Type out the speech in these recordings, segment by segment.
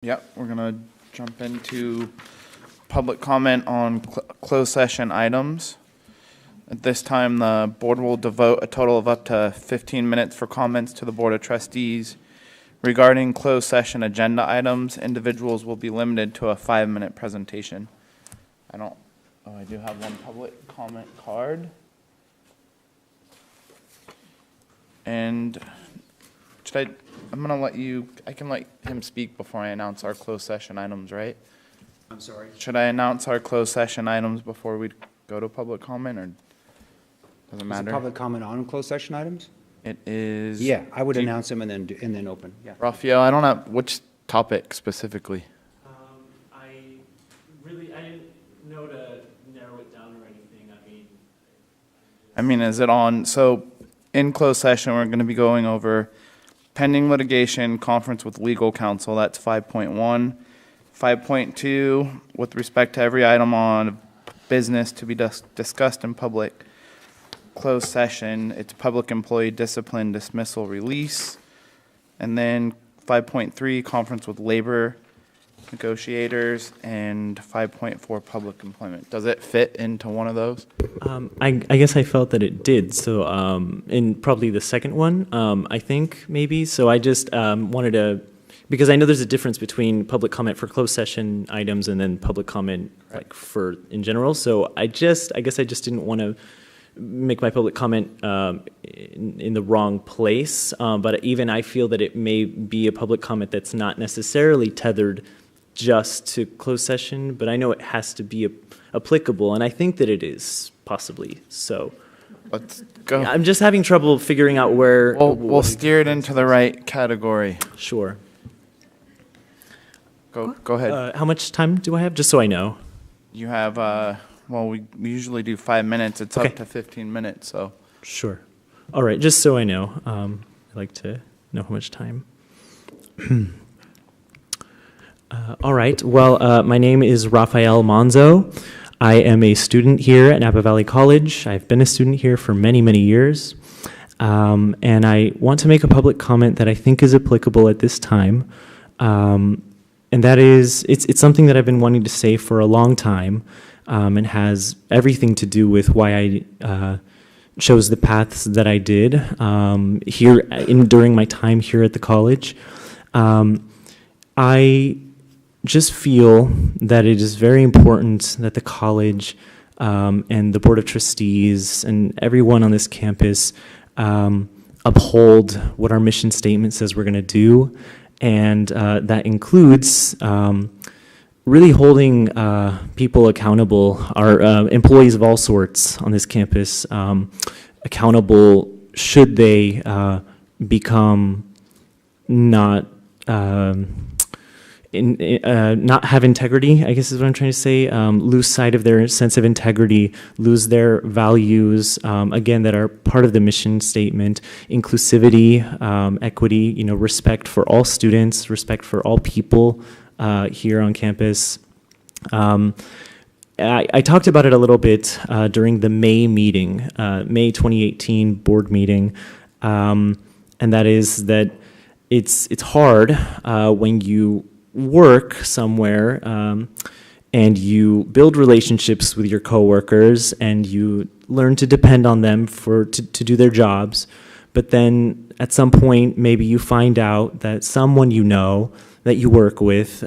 Yep, we're gonna jump into public comment on closed session items. At this time, the board will devote a total of up to 15 minutes for comments to the Board of Trustees. Regarding closed session agenda items, individuals will be limited to a 5-minute presentation. I do have one public comment card. And I'm gonna I can let him speak before I announce our closed session items, right? I'm sorry. Should I announce our closed session items before we go to public comment, or doesn't matter? Is it public comment on closed session items? It is. Yeah, I would announce them and then open, yeah. Raphael, I don't have, which topic specifically? I didn't know to narrow it down or anything. Is it on, so in closed session, we're gonna be going over pending litigation, conference with legal counsel, that's 5.1. 5.2, with respect to every item on business to be discussed in public closed session, it's public employee discipline, dismissal, release. And then 5.3, conference with labor negotiators, and 5.4, public employment. Does it fit into one of those? I guess I felt that it did. So in probably the second one, I think maybe. So I just wanted to, because I know there's a difference between public comment for closed session items and then public comment like for in general. So I guess I just didn't want to make my public comment in the wrong place. But even I feel that it may be a public comment that's not necessarily tethered just to closed session, but I know it has to be applicable, and I think that it is possibly. So Let's go. I'm just having trouble figuring out where. We'll steer it into the right category. Sure. Go ahead. How much time do I have, just so I know? You have, we usually do 5 minutes. It's Okay. up to 15 minutes, so. Sure. All right, just so I know. I'd like to know how much time. All right, well, my name is Raphael Monzo. I am a student here at Napa Valley College. I've been a student here for many, many years. And I want to make a public comment that I think is applicable at this time. And that is, it's something that I've been wanting to say for a long time, and has everything to do with why I chose the paths that I did during my time here at the college. I just feel that it is very important that the college and the Board of Trustees and everyone on this campus uphold what our mission statement says we're going to do, and that includes really holding people accountable, our employees of all sorts on this campus, accountable should they become not not have integrity, I guess is what I'm trying to say, lose sight of their sense of integrity, lose their values, again, that are part of the mission statement: inclusivity, equity, respect for all students, respect for all people here on campus. I talked about it a little bit during the May meeting, May 2018 board meeting, and that is that it's hard when you work somewhere and you build relationships with your coworkers and you learn to depend on them to do their jobs, but then at some point maybe you find out that someone that you work with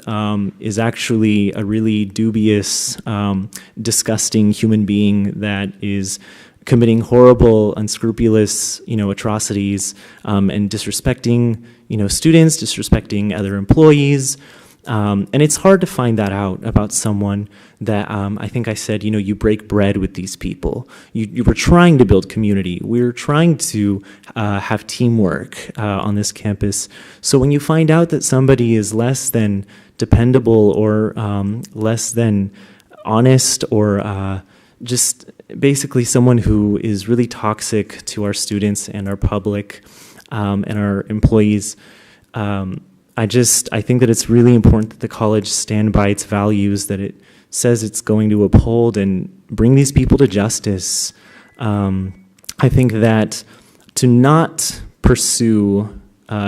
is actually a really dubious, disgusting human being that is committing horrible, unscrupulous, atrocities, and disrespecting, students, disrespecting other employees. And it's hard to find that out about someone that I think I said, you break bread with these people. You were trying to build community. We're trying to have teamwork on this campus. So when you find out that somebody is less than dependable or less than honest or just basically someone who is really toxic to our students and our public and our employees, I think that it's really important that the college stand by its values, that it says it's going to uphold and bring these people to justice. I think that to not pursue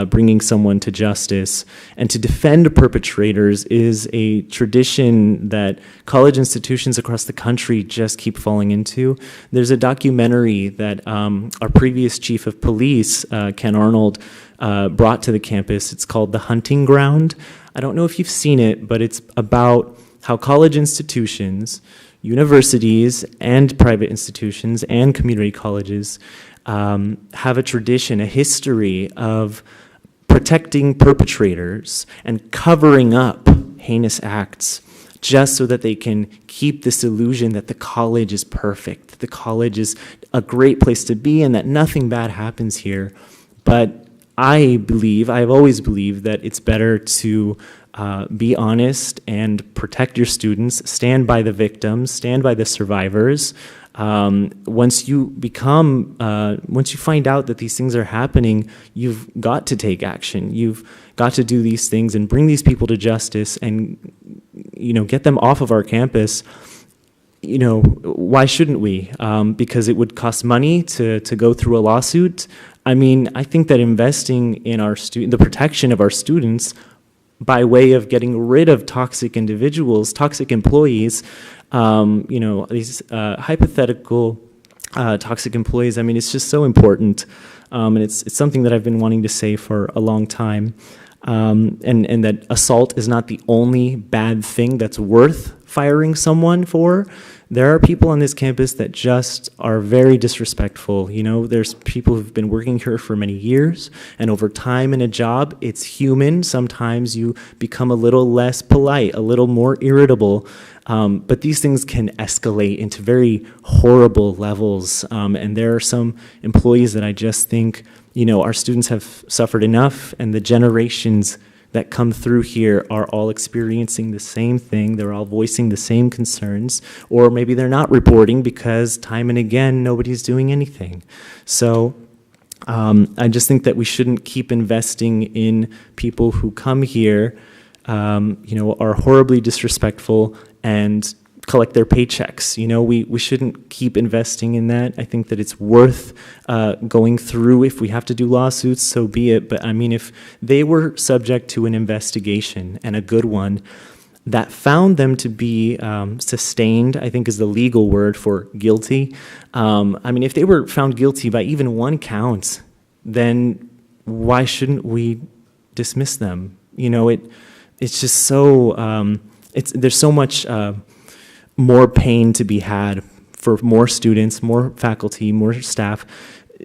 bringing someone to justice and to defend perpetrators is a tradition that college institutions across the country just keep falling into. There's a documentary that our previous chief of police, Ken Arnold, brought to the campus. It's called The Hunting Ground. I don't know if you've seen it, but it's about how college institutions, universities, and private institutions and community colleges have a tradition, a history of protecting perpetrators and covering up heinous acts just so that they can keep this illusion that the college is perfect, that the college is a great place to be and that nothing bad happens here. But I've always believed that it's better to be honest and protect your students, stand by the victims, stand by the survivors. Once you find out that these things are happening, you've got to take action. You've got to do these things and bring these people to justice and, get them off of our campus. Why shouldn't we? Because it would cost money to go through a lawsuit. I mean, I think that investing in the protection of our students by way of getting rid of toxic individuals, toxic employees, these hypothetical toxic employees, I mean, it's just so important. And it's something that I've been wanting to say for a long time. And that assault is not the only bad thing that's worth firing someone for. There are people on this campus that just are very disrespectful. There's people who've been working here for many years, and over time in a job, it's human. Sometimes you become a little less polite, a little more irritable, but these things can escalate into very horrible levels. And there are some employees that I just think, our students have suffered enough, and the generations that come through here are all experiencing the same thing. They're all voicing the same concerns, or maybe they're not reporting because time and again, nobody's doing anything. So I just think that we shouldn't keep investing in people who come here, are horribly disrespectful and collect their paychecks. We shouldn't keep investing in that. I think that it's worth going through. If we have to do lawsuits, so be it. But I mean, if they were subject to an investigation, and a good one, that found them to be sustained, I think is the legal word for guilty. I mean, if they were found guilty by even one count, then why shouldn't we dismiss them? It's just so, there's so much more pain to be had for more students, more faculty, more staff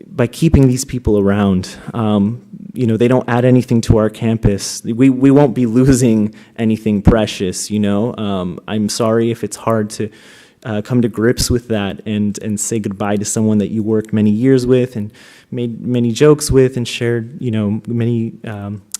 by keeping these people around. They don't add anything to our campus. We won't be losing anything precious, I'm sorry if it's hard to come to grips with that and say goodbye to someone that you worked many years with and made many jokes with and shared, many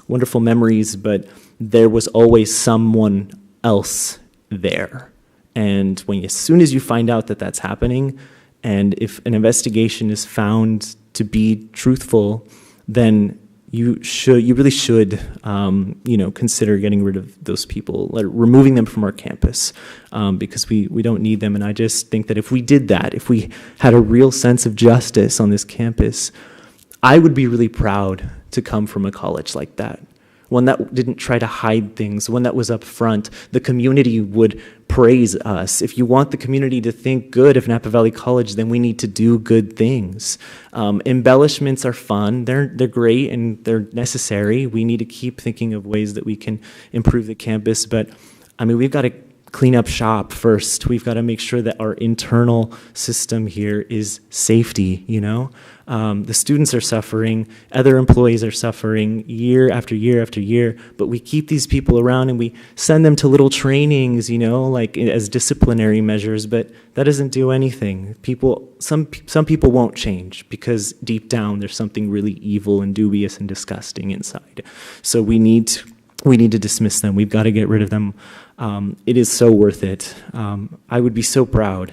wonderful memories, but there was always someone else there. And as soon as you find out that that's happening, and if an investigation is found to be truthful, then you really should, consider getting rid of those people, removing them from our campus, because we don't need them. And I just think that if we did that, if we had a real sense of justice on this campus, I would be really proud to come from a college like that. One that didn't try to hide things, one that was up front. The community would praise us. If you want the community to think good of Napa Valley College, then we need to do good things. Embellishments are fun. They're great and they're necessary. We need to keep thinking of ways that we can improve the campus. But, I mean, we've got to clean up shop first. We've got to make sure that our internal system here is safety, The students are suffering, other employees are suffering year after year after year, but we keep these people around and we send them to little trainings, like as disciplinary measures, but that doesn't do anything. Some people won't change because deep down there's something really evil and dubious and disgusting inside. So we need to dismiss them. We've got to get rid of them. It is so worth it. I would be so proud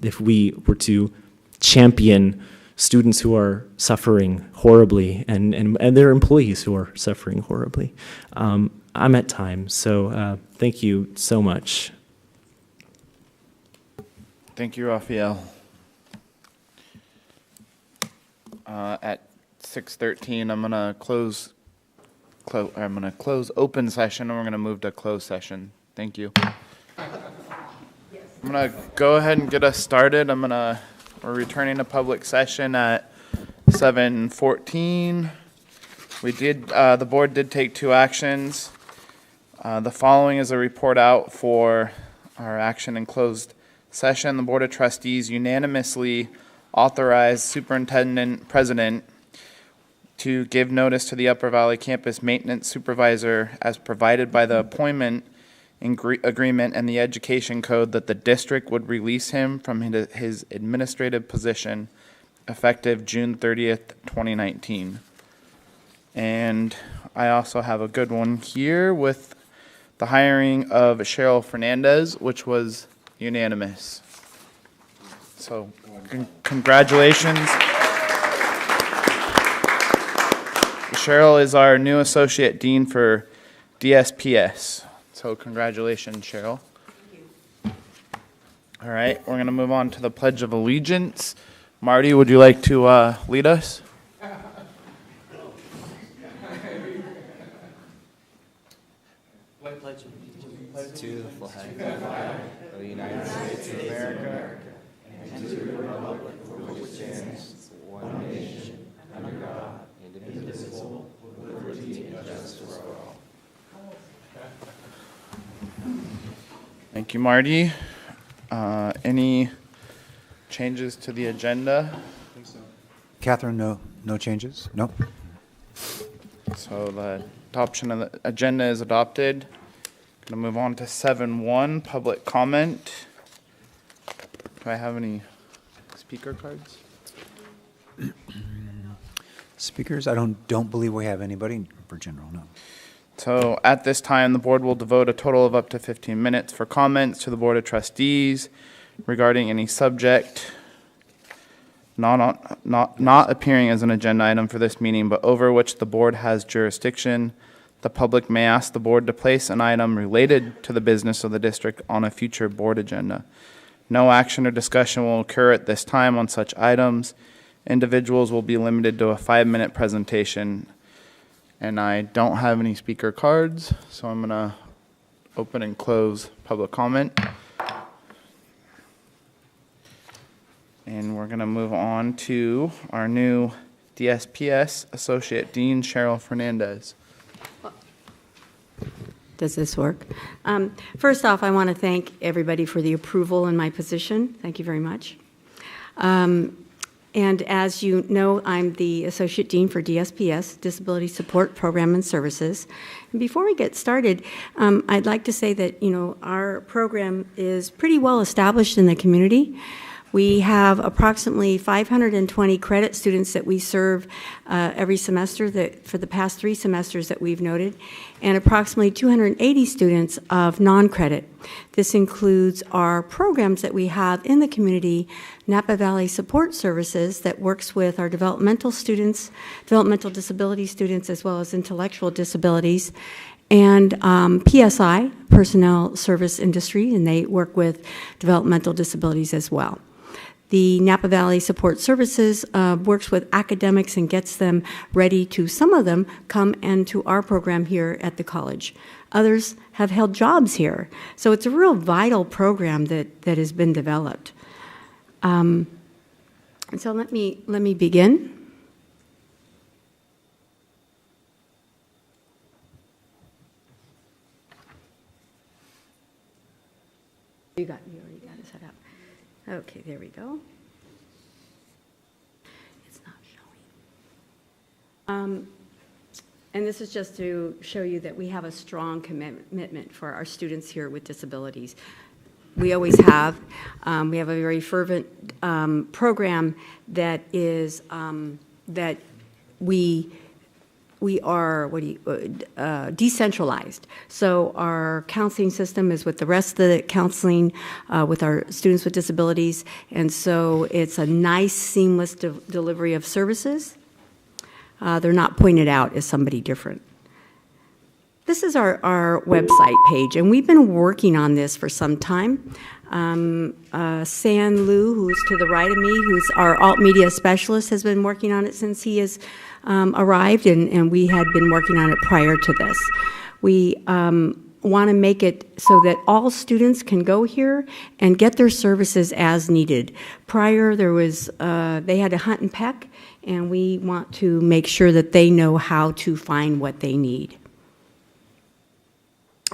if we were to champion students who are suffering horribly and their employees who are suffering horribly. I'm at time, so thank you so much. Thank you, Raphael. At 6:13, I'm going to close I'm gonna close open session, and we're gonna move to closed session. Thank you. I'm gonna go ahead and get us started. We're returning to public session at 7:14. The board did take two actions. The following is a report out for our action in closed session. The Board of Trustees unanimously authorized Superintendent President to give notice to the Upper Valley Campus Maintenance Supervisor as provided by the appointment agreement and the education code that the district would release him from his administrative position effective June 30th, 2019. And I also have a good one here with the hiring of Cheryl Fernandez, which was unanimous. So congratulations. Cheryl is our new Associate Dean for DSPS. So congratulations, Cheryl. Thank you. All right, we're going to move on to the Pledge of Allegiance. Marty, would you like to lead us? To the flag of the United States of America and to the republic for which it stands, one nation, under God, indivisible, with liberty and justice for all. Thank you, Marty. Any changes to the agenda? Catherine, no changes? No? So the adoption of the agenda is adopted. Going to move on to 7.1, public comment. Do I have any speaker cards? Speakers, I don't believe we have anybody for general, no. So at this time, the board will devote a total of up to 15 minutes for comments to the Board of Trustees regarding any subject not appearing as an agenda item for this meeting, but over which the board has jurisdiction. The public may ask the board to place an item related to the business of the district on a future board agenda. No action or discussion will occur at this time on such items. Individuals will be limited to a 5-minute presentation. And I don't have any speaker cards, so I'm going to open and close public comment. And we're going to move on to our new DSPS Associate Dean, Cheryl Fernandez. Does this work? First off, I want to thank everybody for the approval in my position. Thank you very much. And as you know, I'm the Associate Dean for DSPS, Disability Support Program and Services. And before we get started, I'd like to say that, our program is pretty well established in the community. We have approximately 520 credit students that we serve every semester for the past 3 semesters that we've noted, and approximately 280 students of non-credit. This includes our programs that we have in the community, Napa Valley Support Services, that works with our developmental students, developmental disability students, as well as intellectual disabilities, and PSI, Personnel Service Industry, and they work with developmental disabilities as well. The Napa Valley Support Services works with academics and gets them ready to, some of them, come into our program here at the college. Others have held jobs here. So it's a real vital program that has been developed. And so let me begin. You already got it set up. Okay, there we go. It's not showing. And this is just to show you that we have a strong commitment for our students here with disabilities. We always have. We have a very fervent program that is that we are decentralized. So our counseling system is with the rest of the counseling with our students with disabilities, and so it's a nice, seamless delivery of services. They're not pointed out as somebody different. This is our website page, and we've been working on this for some time. San Lu, who's to the right of me, who's our alt media specialist, has been working on it since he has arrived, and we had been working on it prior to this. We want to make it so that all students can go here and get their services as needed. Prior, there was, they had to hunt and peck, and we want to make sure that they know how to find what they need.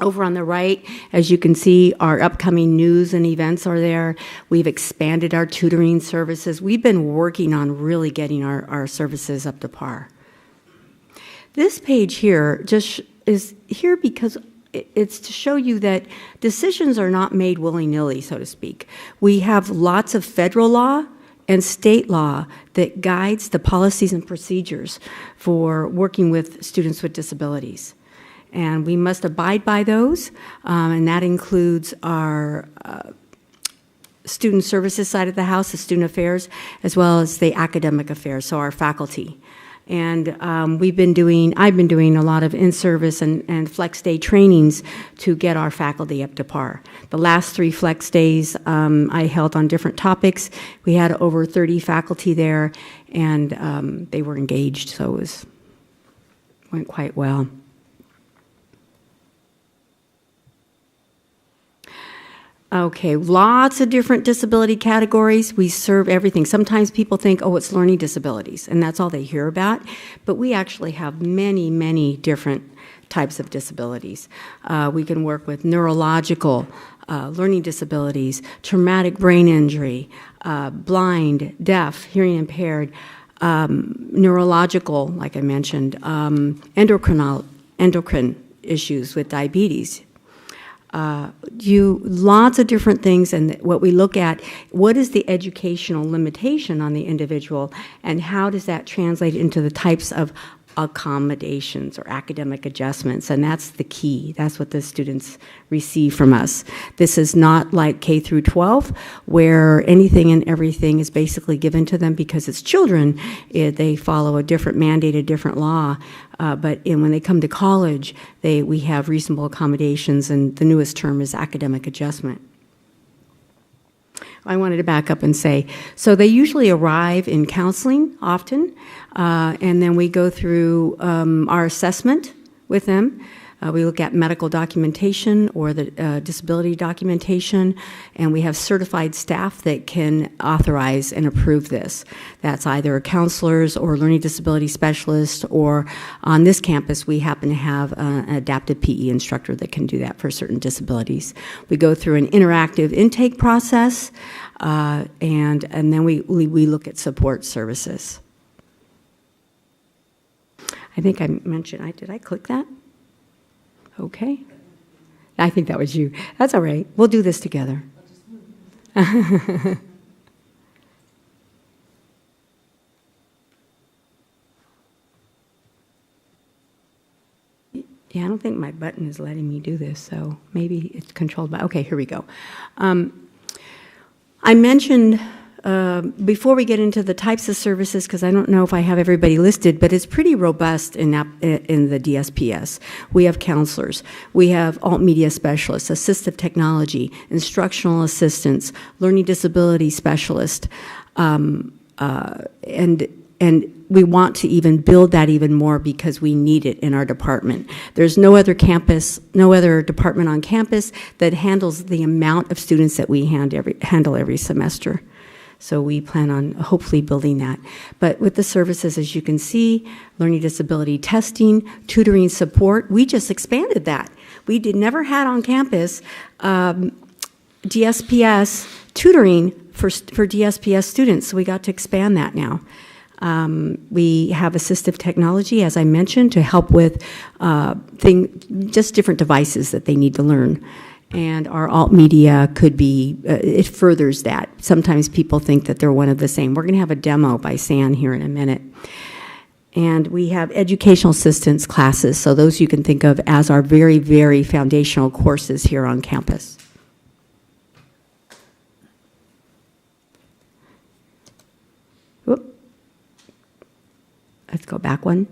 Over on the right, as you can see, our upcoming news and events are there. We've expanded our tutoring services. We've been working on really getting our services up to par. This page here just is here because it's to show you that decisions are not made willy-nilly, so to speak. We have lots of federal law and state law that guides the policies and procedures for working with students with disabilities. And we must abide by those, and that includes our student services side of the house, the student affairs, as well as the academic affairs, so our faculty. And I've been doing a lot of in-service and flex day trainings to get our faculty up to par. The last 3 flex days I held on different topics. We had over 30 faculty there, and they were engaged, so it went quite well. Okay, lots of different disability categories. We serve everything. Sometimes people think, oh, it's learning disabilities, and that's all they hear about. But we actually have many, many different types of disabilities. We can work with neurological, learning disabilities, traumatic brain injury, blind, deaf, hearing impaired, neurological, like I mentioned, endocrine issues with diabetes. Lots of different things, and what we look at, what is the educational limitation on the individual, and how does that translate into the types of accommodations or academic adjustments, and that's the key. That's what the students receive from us. This is not like K through 12, where anything and everything is basically given to them because it's children. They follow a different mandate, a different law, but when they come to college, we have reasonable accommodations, and the newest term is academic adjustment. I wanted to back up and say, so they usually arrive in counseling often, and then we go through our assessment with them. We look at medical documentation or the disability documentation, and we have certified staff that can authorize and approve this. That's either counselors or learning disability specialists, or on this campus we happen to have an adaptive PE instructor that can do that for certain disabilities. We go through an interactive intake process, and then we look at support services. I think I mentioned, did I click that? Okay. I think that was you. That's all right. We'll do this together. Yeah, I don't think my button is letting me do this, so maybe it's controlled by, okay, here we go. I mentioned, before we get into the types of services, because I don't know if I have everybody listed, but it's pretty robust in the DSPS. We have counselors, we have alt media specialists, assistive technology, instructional assistants, learning disability specialist, and we want to even build that even more because we need it in our department. There's no other department on campus that handles the amount of students that we handle every semester. So we plan on hopefully building that. But with the services, as you can see, learning disability testing, tutoring support, we just expanded that. We never had on campus DSPS tutoring for DSPS students, so we got to expand that now. We have assistive technology, as I mentioned, to help with just different devices that they need to learn. And our alt media could be, it furthers that. Sometimes people think that they're one of the same. We're going to have a demo by San here in a minute. And we have educational assistance classes, so those you can think of as our very, very foundational courses here on campus. Whoop. Let's go back one.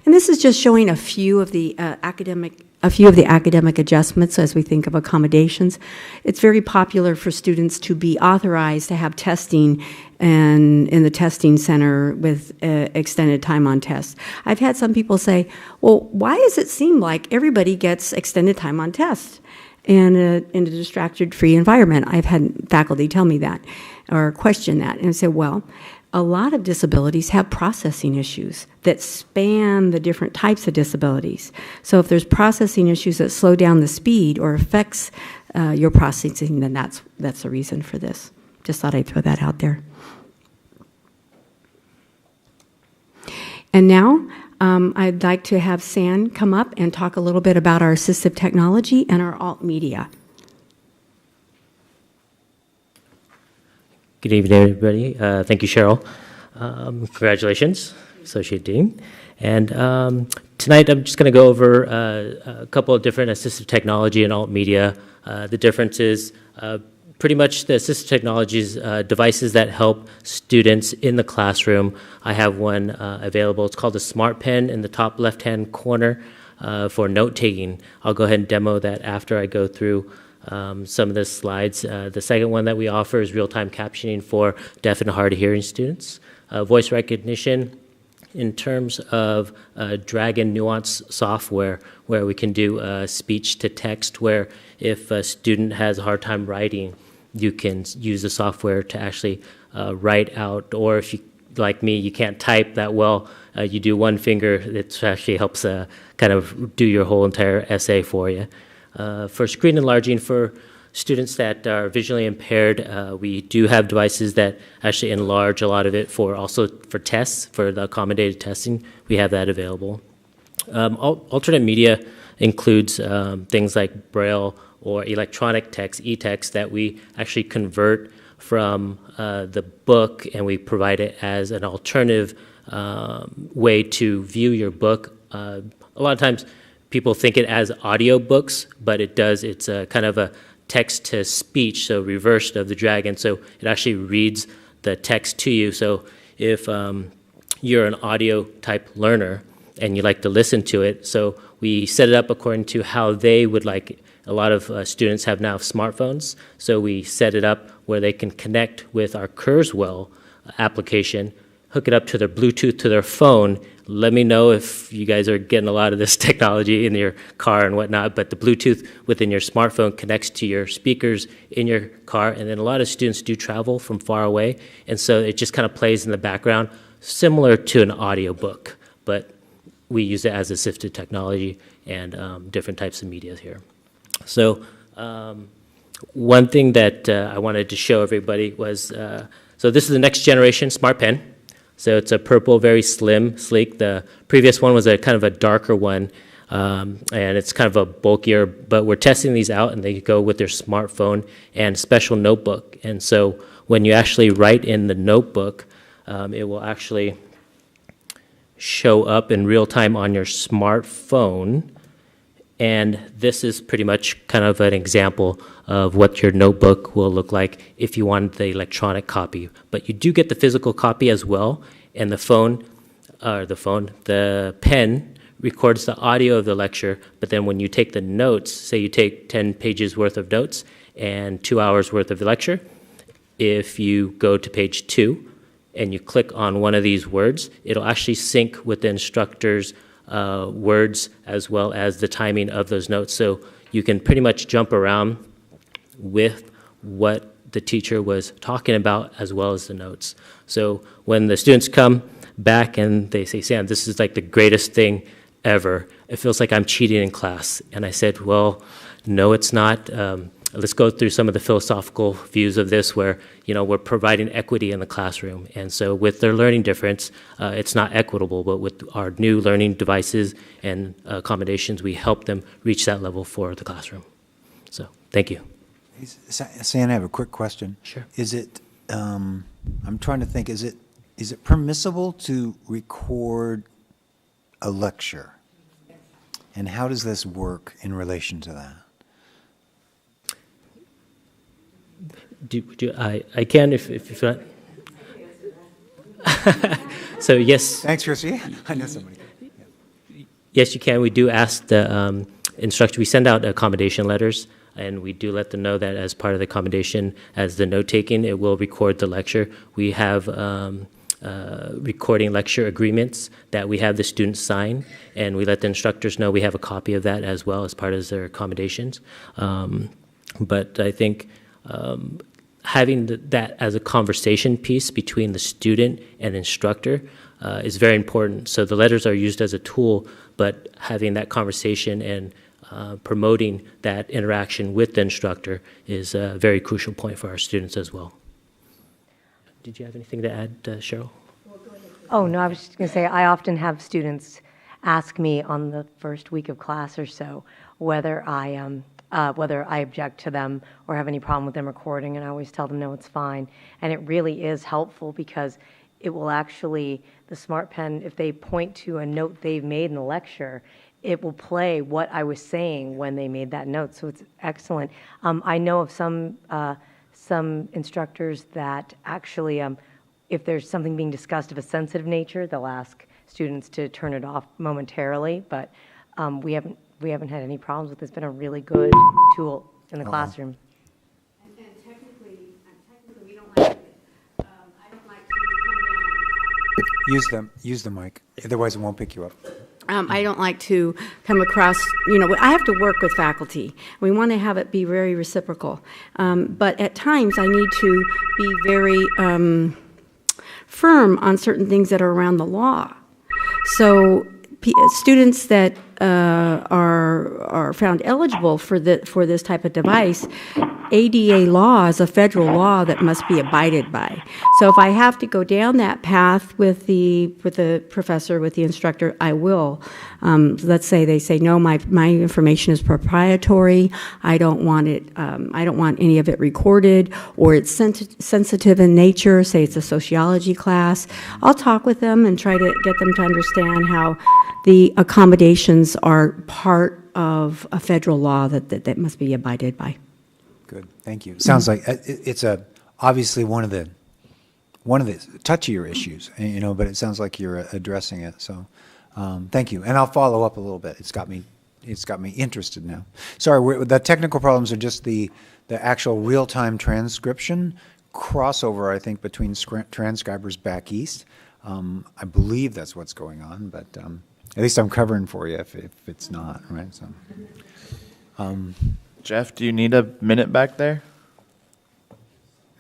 And this is just showing a few of the academic a few of the academic adjustments as we think of accommodations. It's very popular for students to be authorized to have testing and in the testing center with extended time on tests. I've had some people say, well, why does it seem like everybody gets extended time on tests and in a distracted-free environment? I've had faculty tell me that or question that and say, well, a lot of disabilities have processing issues that span the different types of disabilities. So if there's processing issues that slow down the speed or affects your processing, then that's the reason for this. Just thought I'd throw that out there. And now I'd like to have San come up and talk a little bit about our assistive technology and our alt media. Good evening, everybody. Thank you, Cheryl. Congratulations, Associate Dean. And tonight I'm just going to go over a couple of different assistive technology and alt media. The difference is pretty much the assistive technologies, devices that help students in the classroom. I have one available. It's called a Smart Pen in the top left-hand corner for note-taking. I'll go ahead and demo that after I go through some of the slides. The second one that we offer is real-time captioning for deaf and hard-of-hearing students. Voice recognition in terms of drag and nuance software where we can do speech to text, where if a student has a hard time writing, you can use the software to actually write out, or if you, like me, you can't type that well, you do one finger, it actually helps kind of do your whole entire essay for you. For screen enlarging for students that are visually impaired, we do have devices that actually enlarge a lot of it for also for tests, for the accommodated testing. We have that available. Alternate media includes things like Braille or electronic text, e-text, that we actually convert from the book, and we provide it as an alternative way to view your book. A lot of times people think it as audio books, but it's a kind of a text to speech, so reversed of the dragon, so it actually reads the text to you. So if you're an audio type learner and you like to listen to it, so we set it up according to how they would like it. A lot of students have now smartphones, so we set it up where they can connect with our Kurzweil application, hook it up to their Bluetooth to their phone. Let me know if you guys are getting a lot of this technology in your car and whatnot, but the Bluetooth within your smartphone connects to your speakers in your car, and then a lot of students do travel from far away, and so it just kind of plays in the background, similar to an audio book, but we use it as assistive technology and different types of media here. So one thing that I wanted to show everybody was, so this is the next generation Smart Pen. So it's a purple, very slim, sleek. The previous one was a kind of a darker one, and it's kind of a bulkier, but we're testing these out, and they go with their smartphone and special notebook. And so when you actually write in the notebook, it will actually show up in real time on your smartphone. And this is pretty much kind of an example of what your notebook will look like if you wanted the electronic copy. But you do get the physical copy as well, and the pen records the audio of the lecture, but then when you take the notes, say you take 10 pages worth of notes and 2 hours worth of the lecture, if you go to page 2 and you click on one of these words, it'll actually sync with the instructor's words as well as the timing of those notes. So you can pretty much jump around with what the teacher was talking about as well as the notes. So when the students come back and they say, Sam, this is like the greatest thing ever, it feels like I'm cheating in class. And I said, well, no, it's not. Let's go through some of the philosophical views of this where, we're providing equity in the classroom. And so with their learning difference, it's not equitable, but with our new learning devices and accommodations, we help them reach that level for the classroom. So thank you. San, I have a quick question. Sure. Is it, I'm trying to think, is it permissible to record a lecture? And how does this work in relation to that? I can if you want. So yes. Thanks, Chrissy. I know somebody. Yes, you can. We do ask the instructor, we send out accommodation letters, and we do let them know that as part of the accommodation, as the note-taking, it will record the lecture. We have recording lecture agreements that we have the students sign, and we let the instructors know we have a copy of that as well as part of their accommodations. But I think having that as a conversation piece between the student and instructor is very important. So the letters are used as a tool, but having that conversation and promoting that interaction with the instructor is a very crucial point for our students as well. Did you have anything to add, Cheryl? Oh, no, I was just going to say, I often have students ask me on the first week of class or so whether I object to them or have any problem with them recording, and I always tell them, no, it's fine. And it really is helpful because it will actually, the Smart Pen, if they point to a note they've made in the lecture, it will play what I was saying when they made that note, so it's excellent. I know of some instructors that actually, if there's something being discussed of a sensitive nature, they'll ask students to turn it off momentarily, but we haven't had any problems with it. It's been a really good tool in the classroom. And technically, we don't like it. I don't like to come down. Use the mic, otherwise it won't pick you up. I don't like to come across, I have to work with faculty. We want to have it be very reciprocal. But at times I need to be very firm on certain things that are around the law. So students that are found eligible for this type of device, ADA law is a federal law that must be abided by. So if I have to go down that path with the professor, with the instructor, I will. Let's say they say, no, my information is proprietary. I don't want it. I don't want any of it recorded, or it's sensitive in nature. Say it's a sociology class. I'll talk with them and try to get them to understand how the accommodations are part of a federal law that must be abided by. Good, thank you. Sounds like it's obviously one of the touchier issues, but it sounds like you're addressing it. So, thank you, and I'll follow up a little bit. It's got me interested now. Sorry, the technical problems are just the actual real-time transcription crossover, I think, between transcribers back east. I believe that's what's going on, but at least I'm covering for you if it's not, right? So. Jeff, do you need a minute back there?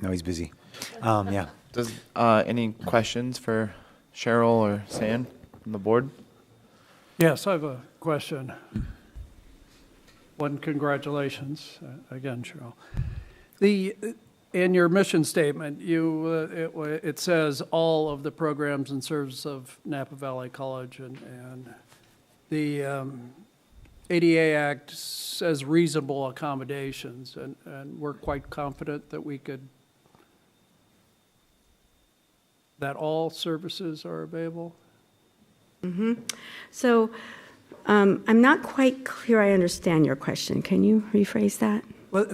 No, he's busy. Yeah. Does any questions for Cheryl or San from the board? Yes, I have a question. One, congratulations again, Cheryl. In your mission statement, it says all of the programs and services of Napa Valley College, and the ADA Act says reasonable accommodations, and we're quite confident that that all services are available? Mm-hmm. So I'm not quite clear I understand your question. Can you rephrase that? Well,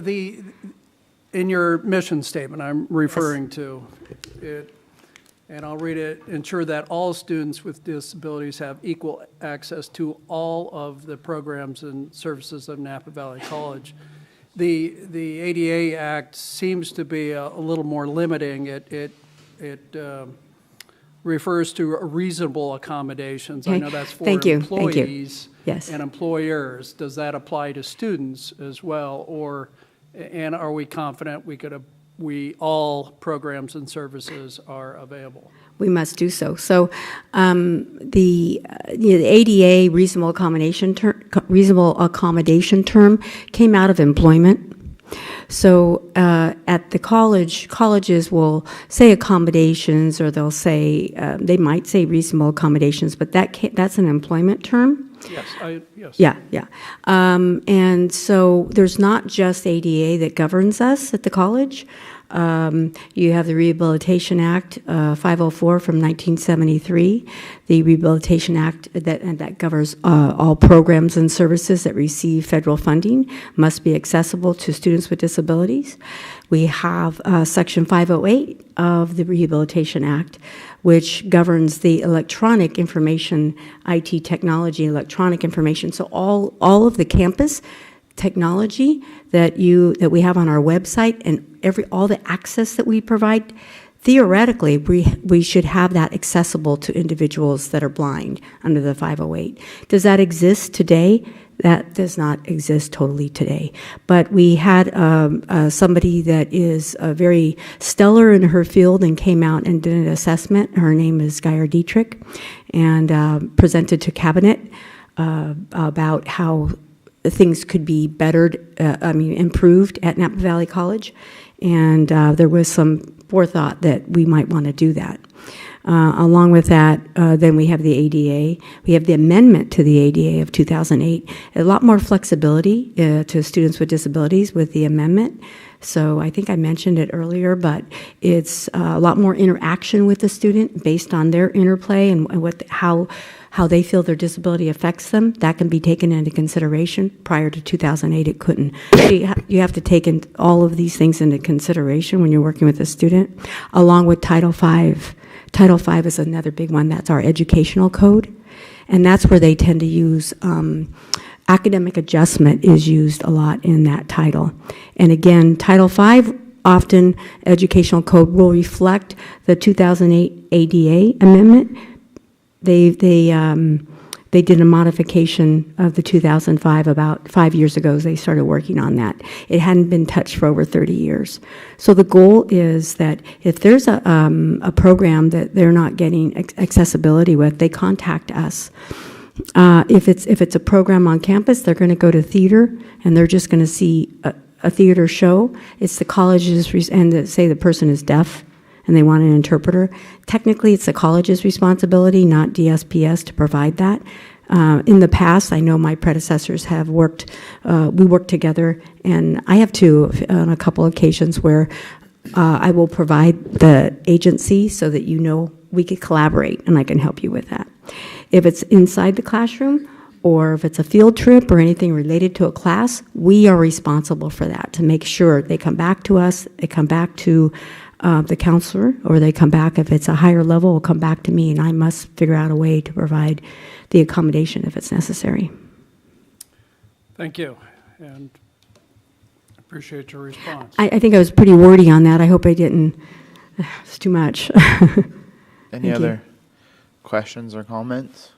in your mission statement, I'm referring to it, and I'll read it: ensure that all students with disabilities have equal access to all of the programs and services of Napa Valley College. The ADA Act seems to be a little more limiting. It refers to reasonable accommodations. Okay. I know that's for Thank you. employees Yes. and employers. Does that apply to students as well, and are we confident all programs and services are available? We must do so. So the ADA reasonable accommodation term came out of employment. So at the colleges will say accommodations, or they'll say they might say reasonable accommodations, but that's an employment term. Yes, yes. Yeah. And so there's not just ADA that governs us at the college. You have the Rehabilitation Act, 504 from 1973, the Rehabilitation Act that governs all programs and services that receive federal funding must be accessible to students with disabilities. We have Section 508 of the Rehabilitation Act, which governs the electronic information, IT technology, electronic information. So all of the campus technology that we have on our website and all the access that we provide, theoretically, we should have that accessible to individuals that are blind under the 508. Does that exist today? That does not exist totally today. But we had somebody that is very stellar in her field and came out and did an assessment. Her name is Geyer Dietrich, and presented to Cabinet about how things could be improved at Napa Valley College, and there was some forethought that we might want to do that. Along with that, then we have the ADA. We have the amendment to the ADA of 2008. A lot more flexibility to students with disabilities with the amendment. So I think I mentioned it earlier, but it's a lot more interaction with the student based on their interplay and how they feel their disability affects them. That can be taken into consideration. Prior to 2008, it couldn't. You have to take all of these things into consideration when you're working with a student, along with Title V. Title V is another big one. That's our educational code, and that's where they tend to use academic adjustment is used a lot in that title. And again, Title V, often educational code will reflect the 2008 ADA amendment. They did a modification of the 2005 about 5 years ago. They started working on that. It hadn't been touched for over 30 years. So the goal is that if there's a program that they're not getting accessibility with, they contact us. If it's a program on campus, they're going to go to theater and they're just going to see a theater show. It's the college's, and say the person is deaf and they want an interpreter. Technically, it's the college's responsibility, not DSPS, to provide that. In the past, I know my predecessors have worked, we worked together, and I have too on a couple occasions where I will provide the agency so that you know we could collaborate and I can help you with that. If it's inside the classroom or if it's a field trip or anything related to a class, we are responsible for that to make sure they come back to us, they come back to the counselor, or they come back, if it's a higher level, will come back to me, and I must figure out a way to provide the accommodation if it's necessary. Thank you, and appreciate your response. I think I was pretty wordy on that. I hope I didn't. It's too much. Any other questions or comments?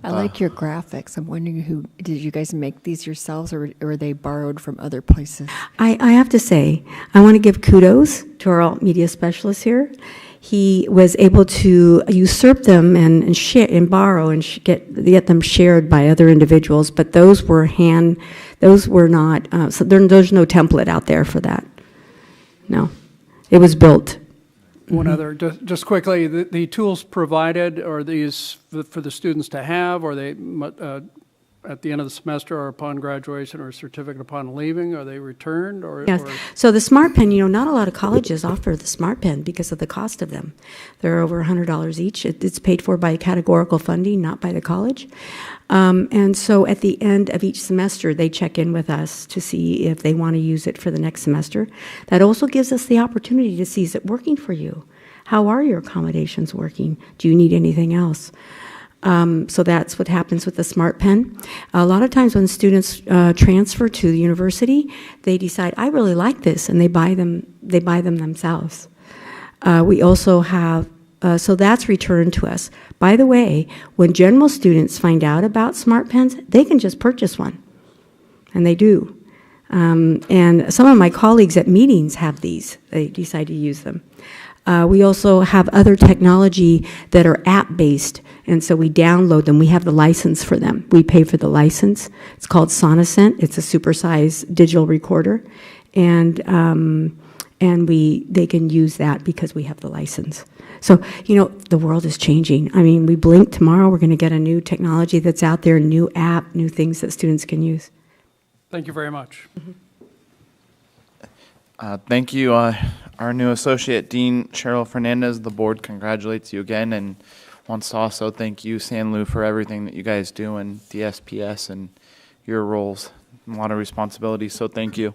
I like your graphics. I'm wondering did you guys make these yourselves or were they borrowed from other places? I have to say, I want to give kudos to our alt media specialist here. He was able to usurp them and share and borrow and get them shared by other individuals, but those were not, so there's no template out there for that. No, it was built. One other, just quickly, the tools provided, are these for the students to have, or they at the end of the semester or upon graduation or certificate upon leaving, are they returned? Yes, so the Smart Pen, not a lot of colleges offer the Smart Pen because of the cost of them. They're over $100 each. It's paid for by categorical funding, not by the college. And so at the end of each semester, they check in with us to see if they want to use it for the next semester. That also gives us the opportunity to see, is it working for you? How are your accommodations working? Do you need anything else? So that's what happens with the Smart Pen. A lot of times when students transfer to the university, they decide, I really like this, and they buy them themselves. We also have so that's returned to us. By the way, when general students find out about Smart Pens, they can just purchase one, and they do. And some of my colleagues at meetings have these. They decide to use them. We also have other technology that are app-based, and so we download them. We have the license for them. We pay for the license. It's called Sonocent. It's a supersized digital recorder, and they can use that because we have the license. So, the world is changing. I mean, we blink tomorrow, we're going to get a new technology that's out there, new app, new things that students can use. Thank you very much. Thank you, our new Associate Dean, Cheryl Fernandez. The board congratulates you again and wants to also thank you, San Lu, for everything that you guys do in DSPS and your roles. A lot of responsibility, so thank you.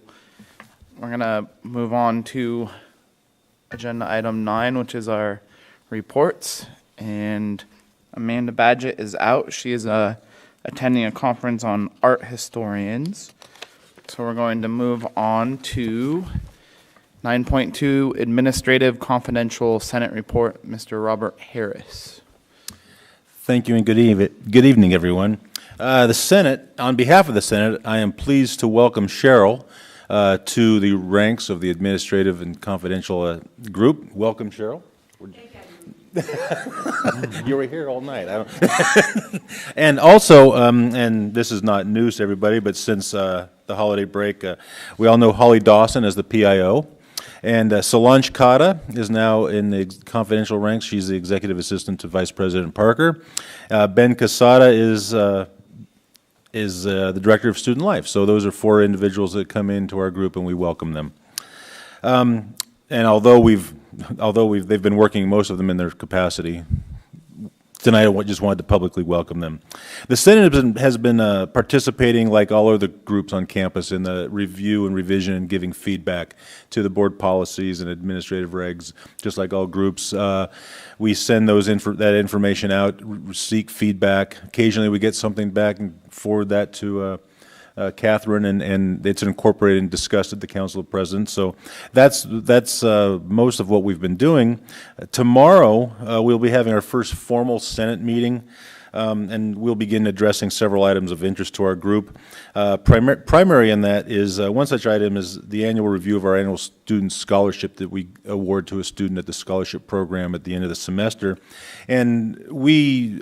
We're going to move on to agenda item 9, which is our reports. And Amanda Badgett is out. She is attending a conference on art historians. So we're going to move on to 9.2 Administrative Confidential Senate Report, Mr. Robert Harris. Thank you and good evening, everyone. The Senate, on behalf of the Senate, I am pleased to welcome Cheryl to the ranks of the Administrative and Confidential group. Welcome, Cheryl. You were here all night. And also, and this is not news to everybody, but since the holiday break, we all know Holly Dawson as the PIO. And Solange Cotta is now in the confidential ranks. She's the executive assistant to Vice President Parker. Ben Casada is the director of student life. So those are 4 individuals that come into our group, and we welcome them. And although they've been working, most of them in their capacity, tonight I just wanted to publicly welcome them. The Senate has been participating, like all other groups on campus, in the review and revision and giving feedback to the board policies and administrative regs, just like all groups. We send that information out, seek feedback. Occasionally we get something back and forward that to Catherine, and it's incorporated and discussed at the Council of Presidents. So that's most of what we've been doing. Tomorrow we'll be having our first formal Senate meeting, and we'll begin addressing several items of interest to our group. Primary in that is one such item is the annual review of our annual student scholarship that we award to a student at the scholarship program at the end of the semester, and we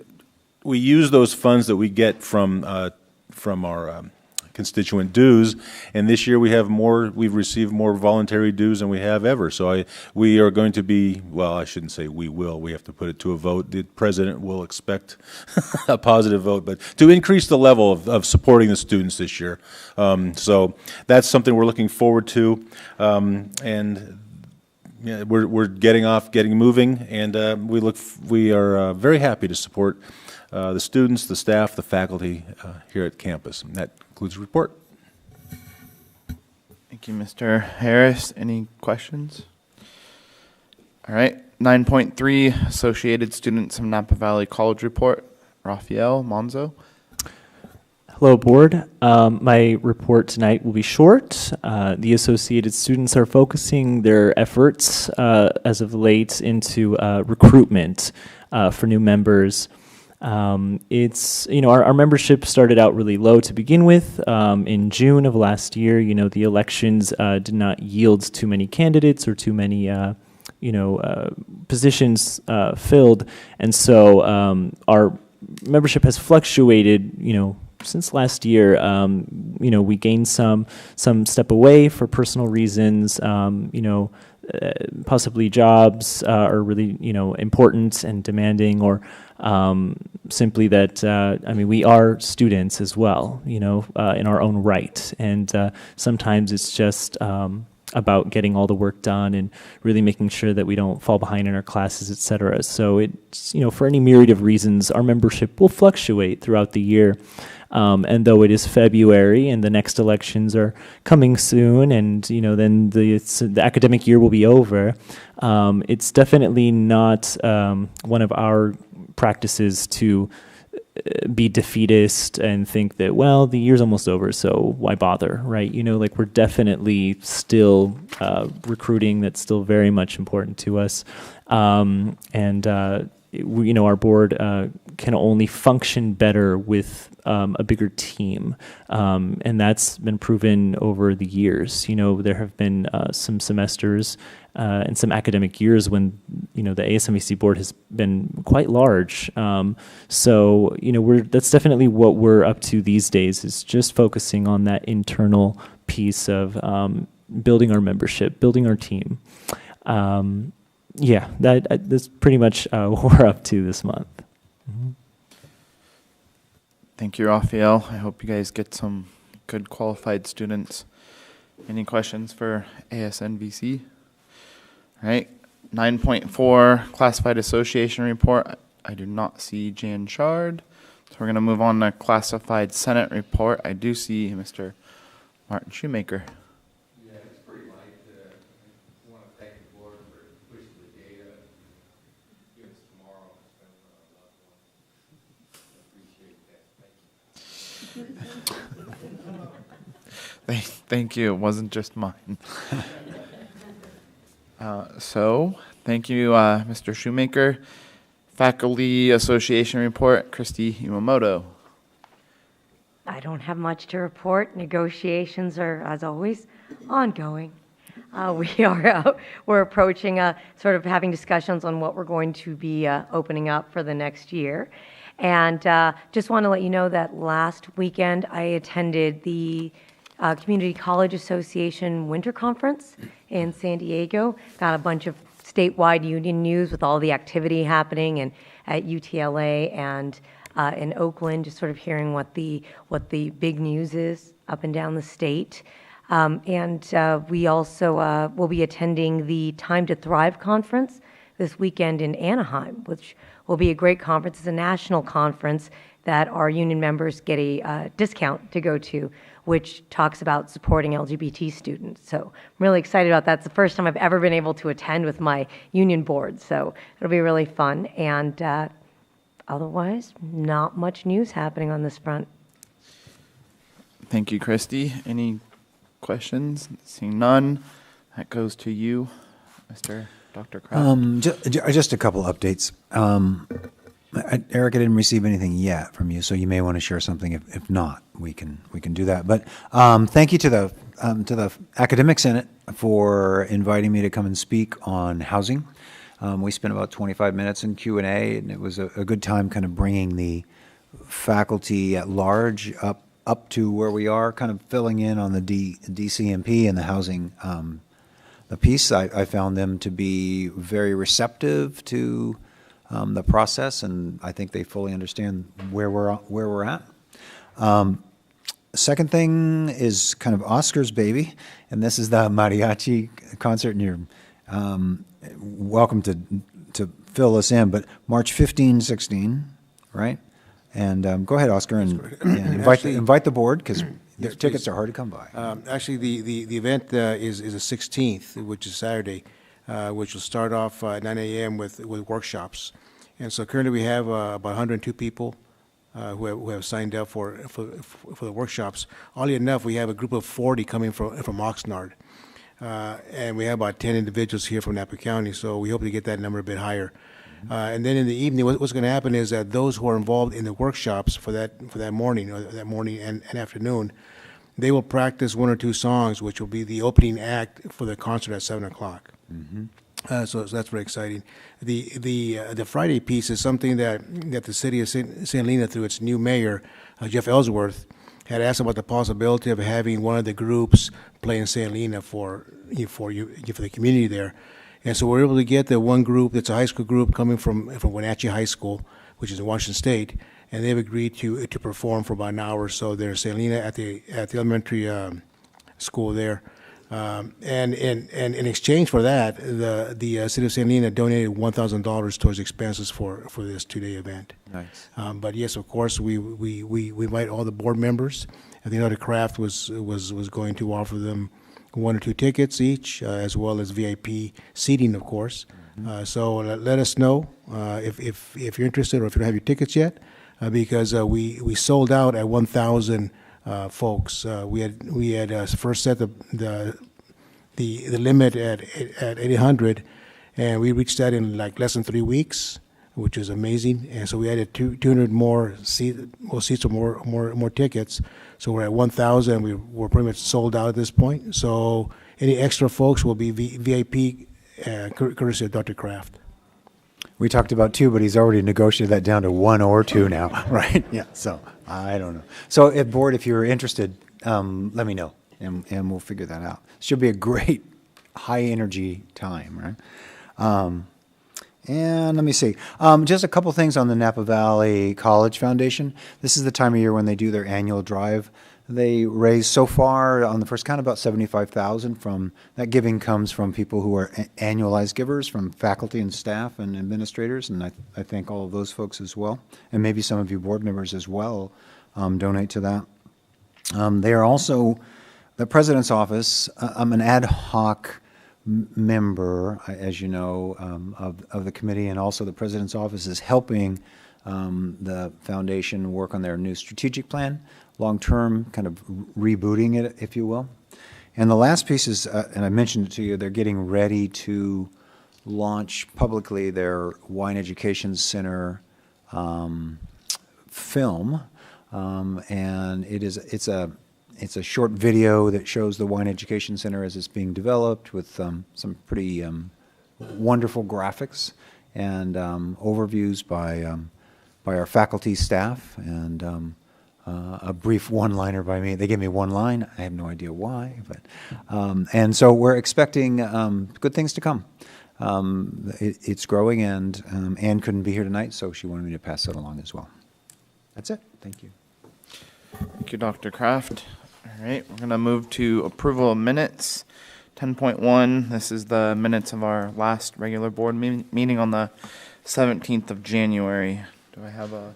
use those funds that we get from our constituent dues, and this year we've received more voluntary dues than we have ever. So we are going to be, well, I shouldn't say we have to put it to a vote. The president will expect a positive vote, but to increase the level of supporting the students this year. So that's something we're looking forward to, and yeah, we're getting moving, and we are very happy to support the students, the staff, the faculty here at campus. And that concludes the report. Thank you, Mr. Harris. Any questions? All right. 9.3 Associated Students of Napa Valley College Report, Rafael Monzo. Hello, board. My report tonight will be short. The associated students are focusing their efforts as of late into recruitment for new members. It's, our membership started out really low to begin with. In June of last year, the elections did not yield too many candidates or too many, positions filled. And so our membership has fluctuated, since last year. We gained some step away for personal reasons, possibly jobs are really, important and demanding, or simply that, we are students as well, in our own right. And sometimes it's just about getting all the work done and really making sure that we don't fall behind in our classes, et cetera. So it's, for any myriad of reasons, our membership will fluctuate throughout the year. And though it is February and the next elections are coming soon, and then the academic year will be over, it's definitely not one of our practices to be defeatist and think that, well, the year's almost over, so why bother, right? We're definitely still recruiting. That's still very much important to us, and our board can only function better with a bigger team, and that's been proven over the years. There have been some semesters and some academic years when the ASMVC board has been quite large. So that's definitely what we're up to these days, is just focusing on that internal piece of building our membership, building our team. Yeah, that's pretty much what we're up to this month. Mm-hmm. Thank you, Raphael. I hope you guys get some good qualified students. Any questions for ASNVC? All right, 9.4, Classified Association Report. I do not see Jan Chard. So we're going to move on to Classified Senate Report. I do see Mr. Martin Shoemaker. Yeah, it's pretty light. I want to thank the board for pushing the data, giving us tomorrow. It's been a lot of fun. I appreciate that. Thank you. Thank you. It wasn't just mine. So, thank you, Mr. Shoemaker. Faculty Association Report, Christy Iwamoto. I don't have much to report. Negotiations are, as always, ongoing. We're approaching sort of having discussions on what we're going to be opening up for the next year. And just want to let you know that last weekend I attended the Community College Association Winter Conference in San Diego. Got a bunch of statewide union news with all the activity happening and at UTLA and in Oakland, just sort of hearing what the big news is up and down the state. And we also will be attending the Time to Thrive conference this weekend in Anaheim, which will be a great conference. It's a national conference that our union members get a discount to go to, which talks about supporting LGBT students. So I'm really excited about that. It's the first time I've ever been able to attend with my union board, so it'll be really fun. And otherwise, not much news happening on this front. Thank you, Christy. Any questions? Seeing none, that goes to you, Mr. Dr. Kraft. Just a couple updates. Eric, I didn't receive anything yet from you, so you may want to share something. If not, we can do that. But thank you to the Academic Senate for inviting me to come and speak on housing. We spent about 25 minutes in Q&A, and it was a good time kind of bringing the faculty at large up to where we are, kind of filling in on the DCMP and the housing the piece. I found them to be very receptive to the process, and I think they fully understand where we're at. Second thing is kind of Oscar's baby, and this is the mariachi concert, and you're welcome to fill us in, but March 15, 16, right? And go ahead, Oscar, and invite the board, because Yes, tickets please. are hard to come by. Actually, the event is the 16th, which is Saturday, which will start off at 9 a.m. with workshops. And so currently we have about 102 people who have signed up for the workshops. Oddly enough, we have a group of 40 coming from Oxnard. And we have about 10 individuals here from Napa County, so we hope to get that number a bit higher. And then in the evening, what's going to happen is that those who are involved in the workshops for that morning and afternoon, they will practice one or two songs, which will be the opening act for the concert at 7 o'clock. So that's very exciting. The Friday piece is something that the city of St. Helena, through its new mayor, Jeff Ellsworth, had asked about the possibility of having one of the groups play in St. Helena for the community there. And so we're able to get the one group that's a high school group coming from Wenatchee High School, which is in Washington State, and they've agreed to perform for about an hour or so there in St. Helena at the elementary school there. And in exchange for that, the city of St. Helena donated $1,000 towards expenses for this two-day event. Nice. But yes, of course, we invite all the board members. I think Dr. Kraft was going to offer them 1 or 2 tickets each, as well as VIP seating, of course. So let us know if you're interested, or if you don't have your tickets yet, because we sold out at 1,000 folks. We had first set the limit at 800, and we reached that in like less than 3 weeks, which is amazing. And so we added 200 more seats or more tickets. So we're at 1,000. We're pretty much sold out at this point. So any extra folks will be VIP, courtesy of Dr. Kraft. We talked about 2, but he's already negotiated that down to 1 or 2 now, right? Yeah, so I don't know. So at board, if you're interested, let me know, and we'll figure that out. Should be a great high-energy time, right? And let me see. Just a couple things on the Napa Valley College Foundation. This is the time of year when they do their annual drive. They raised so far on the first count about 75,000 from, that giving comes from people who are annualized givers, from faculty and staff and administrators, and I thank all of those folks as well. And maybe some of you board members as well donate to that. They are also, the President's Office, I'm an ad hoc member, as you know, of the committee, and also the President's Office is helping the foundation work on their new strategic plan, long-term, kind of rebooting it, if you will. And the last piece is, and I mentioned it to you, they're getting ready to launch publicly their Wine Education Center film, and it's a short video that shows the Wine Education Center as it's being developed with some pretty wonderful graphics and overviews by our faculty, staff, and a brief one-liner by me. They gave me one line. I have no idea why, but and so we're expecting good things to come. It's growing, and Anne couldn't be here tonight, so she wanted me to pass that along as well. That's it. Thank you. Thank you, Dr. Kraft. All right, we're going to move to approval of minutes. 10.1, this is the minutes of our last regular board meeting on the 17th of January. Do I have a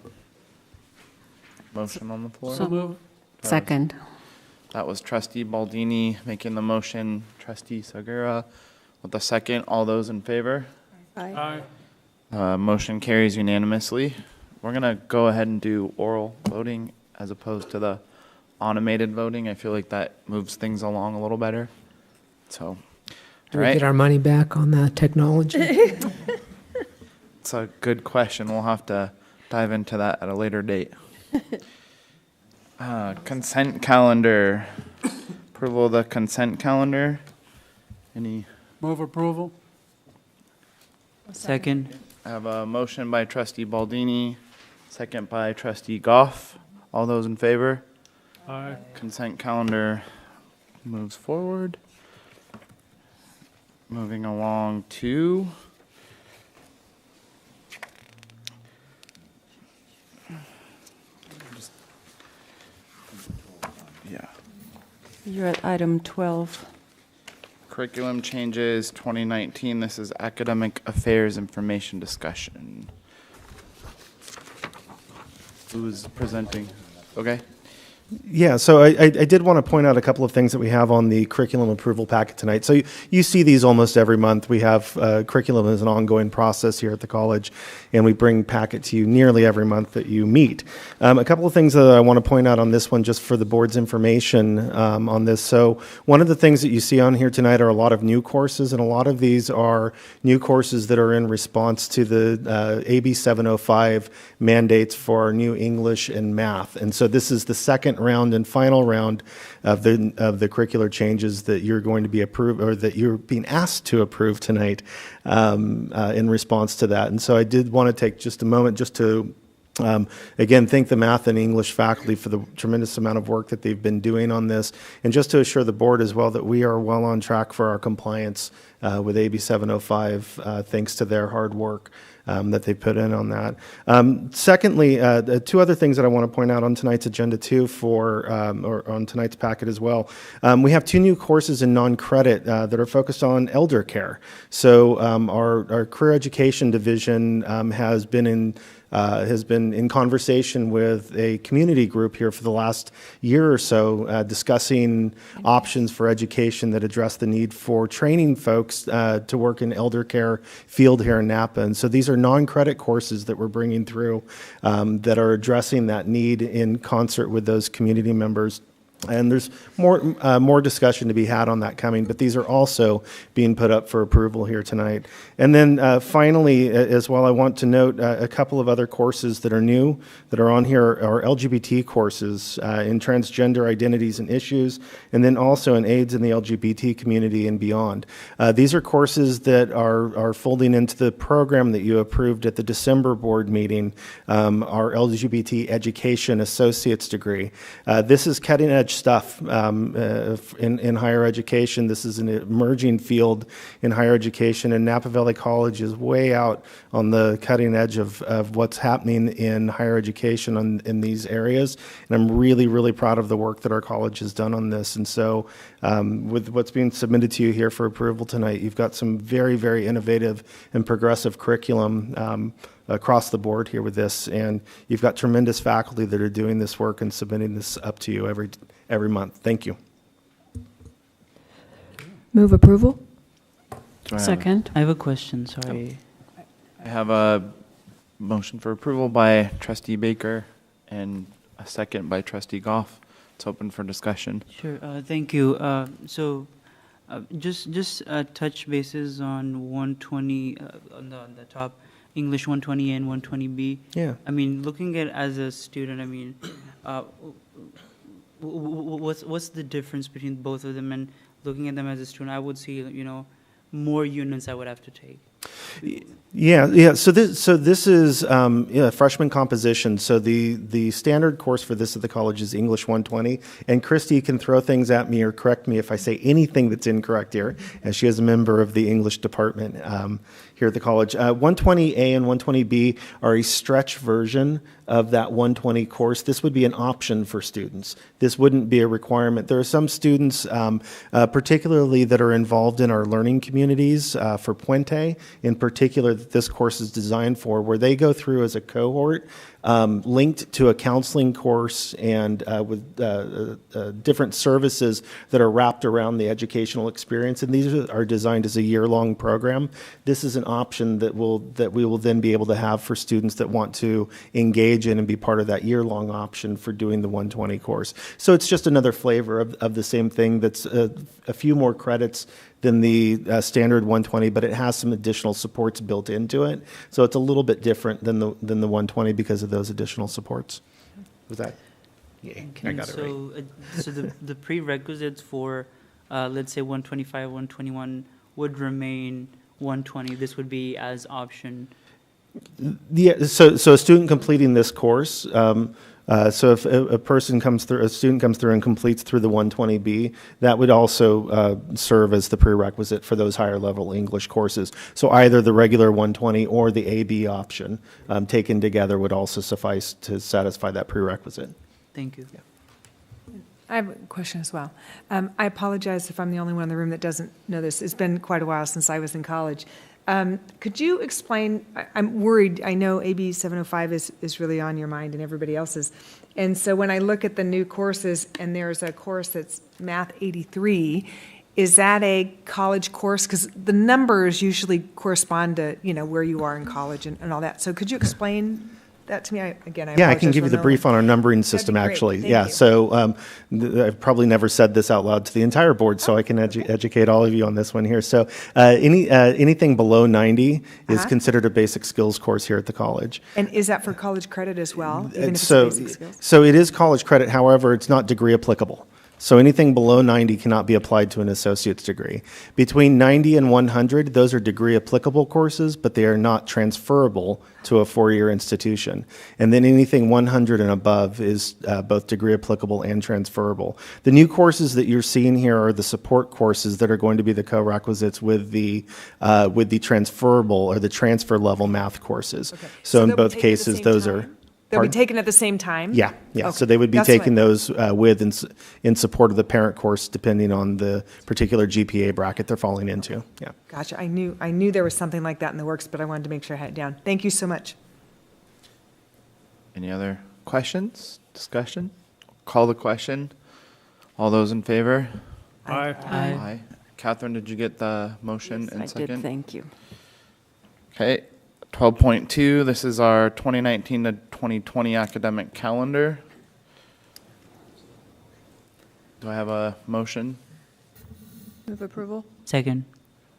motion on the floor? So moved. Second. That was trustee Baldini making the motion, trustee Segura with the second. All those in favor? Aye. Motion carries unanimously. We're going to go ahead and do oral voting as opposed to the automated voting. I feel like that moves things along a little better. So, Do we get our money back on the technology? It's a good question. We'll have to dive into that at a later date. Consent calendar. Approval of the consent calendar. Any? Move approval. Second. I have a motion by trustee Baldini, second by trustee Goff. All those in favor? Aye. Consent calendar moves forward. Moving along to You're at item 12. curriculum changes 2019. This is academic affairs information discussion. Who's presenting? Okay. Yeah, so I did want to point out a couple of things that we have on the curriculum approval packet tonight. So you see these almost every month. We have curriculum as an ongoing process here at the college, and we bring packet to you nearly every month that you meet. A couple of things that I want to point out on this one, just for the board's information on this. So one of the things that you see on here tonight are a lot of new courses, and a lot of these are new courses that are in response to the AB 705 mandates for new English and math. And so this is the second round and final round of the curricular changes that you're going to be approved, or that you're being asked to approve tonight in response to that. And so I did want to take just a moment just to again, thank the math and English faculty for the tremendous amount of work that they've been doing on this, and just to assure the board as well that we are well on track for our compliance with AB 705, thanks to their hard work that they put in on that. Secondly, two other things that I want to point out on tonight's agenda too, or on tonight's packet as well. We have two new courses in non-credit that are focused on elder care. So our career education division has been in conversation with a community group here for the last year or so, discussing options for education that address the need for training folks to work in elder care field here in Napa. And so these are non-credit courses that we're bringing through that are addressing that need in concert with those community members. And there's more discussion to be had on that coming, but these are also being put up for approval here tonight. And then finally, as well, I want to note a couple of other courses that are new that are on here are LGBT courses in transgender identities and issues, and then also in AIDS in the LGBT community and beyond. These are courses that are folding into the program that you approved at the December board meeting, our LGBT Education Associate's degree. This is cutting-edge edge stuff in higher education. This is an emerging field in higher education, and Napa Valley College is way out on the cutting edge of what's happening in higher education in these areas. And I'm really, really proud of the work that our college has done on this. And so with what's being submitted to you here for approval tonight, you've got some very, very innovative and progressive curriculum across the board here with this, and you've got tremendous faculty that are doing this work and submitting this up to you every month. Thank you. Move approval? Second. I have a question, sorry. I have a motion for approval by trustee Baker and a second by trustee Goff. It's open for discussion. Sure, thank you. Just touch bases on 120, on the top, English 120A and 120B. Yeah. I mean, looking at as a student, I mean, what's the difference between both of them? And looking at them as a student, I would see, more units I would have to take. Yeah. So this is freshman composition. So the standard course for this at the college is English 120. And Christy can throw things at me or correct me if I say anything that's incorrect here, as she is a member of the English department here at the college. 120A and 120B are a stretch version of that 120 course. This would be an option for students. This wouldn't be a requirement. There are some students, particularly that are involved in our learning communities for Puente, in particular, that this course is designed for, where they go through as a cohort, linked to a counseling course and with different services that are wrapped around the educational experience. And these are designed as a year-long program. This is an option that we will then be able to have for students that want to engage in and be part of that year-long option for doing the 120 course. So it's just another flavor of the same thing that's a few more credits than the standard 120, but it has some additional supports built into it. So it's a little bit different than the 120 because of those additional supports. Was that? Yeah, I got it right. So the prerequisites for, let's say 125, 121 would remain 120. This would be as option. Yeah. So a student completing this course. So if a student comes through and completes through the 120B, that would also serve as the prerequisite for those higher level English courses. So either the regular 120 or the AB option taken together would also suffice to satisfy that prerequisite. Thank you. Yeah. I have a question as well. I apologize if I'm the only one in the room that doesn't know this. It's been quite a while since I was in college. Could you explain, I'm worried, I know AB 705 is really on your mind and everybody else's. And so when I look at the new courses and there's a course that's Math 83, is that a college course? Because the numbers usually correspond to, where you are in college and all that. So could you explain that to me? I can give you the brief on our numbering system, actually. Thank yeah, you. so I've probably never said this out loud to the entire board, so I can educate all of you on this one here. So anything below 90 is considered a basic skills course here at the college. And is that for college credit as well, even if it's So, basic skills? so it is college credit, however, it's not degree applicable. So anything below 90 cannot be applied to an associate's degree. Between 90 and 100, those are degree applicable courses, but they are not transferable to a four-year institution. And then anything 100 and above is both degree applicable and transferable. The new courses that you're seeing here are the support courses that are going to be the co-requisites with the transferable or the transfer level math courses. Okay. So in they'll be both taken at the cases, same those time? are... They'll be Pardon? taken at the same time? Yeah. Okay. So they would be That's taking what- those in support of the parent course, depending on the particular GPA bracket they're falling into. Yeah. Gotcha. I knew there was something like that in the works, but I wanted to make sure I had it down. Thank you so much. Any other questions, discussion? Call the question. All those in favor? Aye. Aye. Catherine, did you get the motion Yes, and I second? did, thank you. Okay, 12.2, this is our 2019 to 2020 academic calendar. Do I have a motion? Move approval? Second.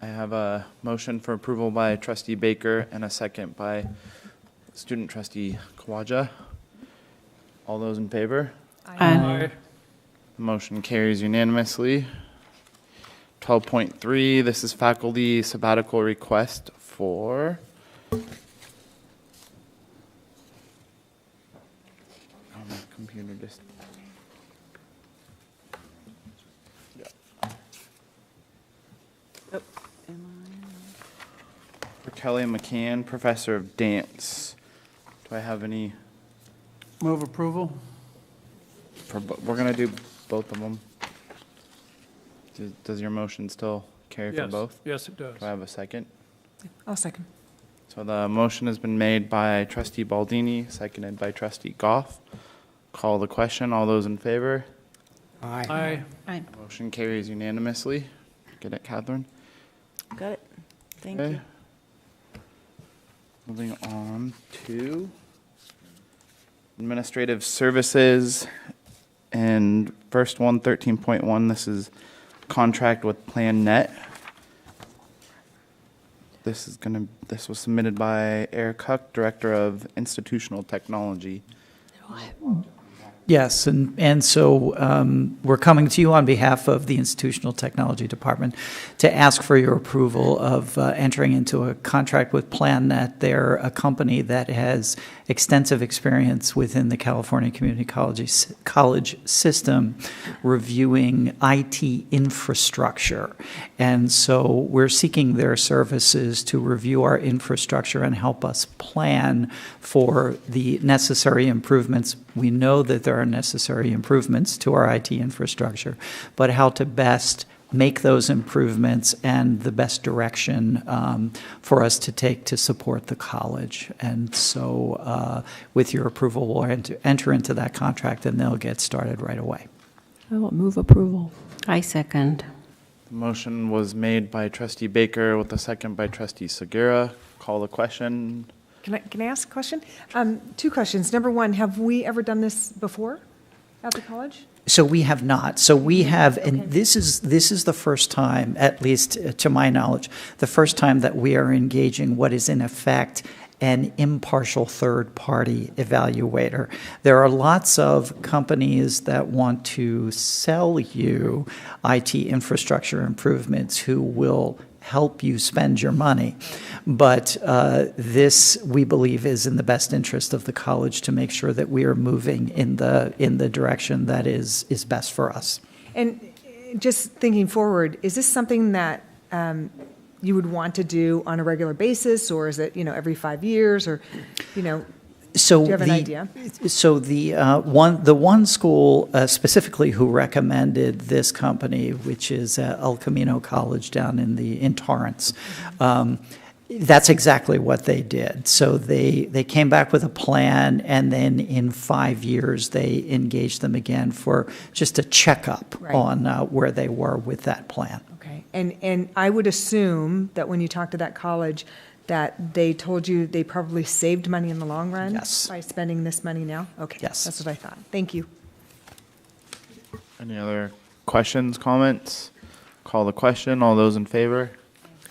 I have a motion for approval by trustee Baker and a second by student trustee Kawaja. All those in favor? Aye. Motion carries unanimously. 12.3, this is faculty sabbatical request for... Oh, my computer just... For Kelly McCann, Professor of Dance. Do I have any? Move approval? We're going to do both of them. Does your motion still carry for Yes. both? Yes, it does. Do I have a second? I'll second. So the motion has been made by trustee Baldini, seconded by trustee Goff. Call the question. All those in favor? Aye. Aye. Motion carries unanimously. Get it, Catherine? Got it. Thank Okay. you. Moving on to administrative services. And first one, 13.1, this is contract with Plan Net. This was submitted by Eric Huck, Director of Institutional Technology. Yes, and so we're coming to you on behalf of the Institutional Technology Department to ask for your approval of entering into a contract with PlanNet. They're a company that has extensive experience within the California Community College system reviewing IT infrastructure. And so we're seeking their services to review our infrastructure and help us plan for the necessary improvements. We know that there are necessary improvements to our IT infrastructure, but how to best make those improvements and the best direction for us to take to support the college. And so with your approval, we'll enter into that contract and they'll get started right away. I will move approval. I second. The motion was made by trustee Baker with a second by trustee Segura. Call the question. Can I ask a question? Two questions. Number one, have we ever done this before at the college? So we have not. So we have, and this is the first time, at least to my knowledge, the first time that we are engaging what is in effect an impartial third-party evaluator. There are lots of companies that want to sell you IT infrastructure improvements who will help you spend your money. But this, we believe, is in the best interest of the college to make sure that we are moving in the direction that is best for us. And just thinking forward, is this something that you would want to do on a regular basis, or is it, every 5 years, or, So do you have an the- idea? So the one school specifically who recommended this company, which is El Camino College down in Torrance, that's exactly what they did. So they came back with a plan, and then in 5 years they engaged them again for just a checkup Right. on where they were with that plan. Okay. And I would assume that when you talked to that college, that they told you they probably saved money in the long run? Yes. By spending this money now? Okay. Yes. That's what I thought. Thank you. Any other questions, comments? Call the question. All those in favor?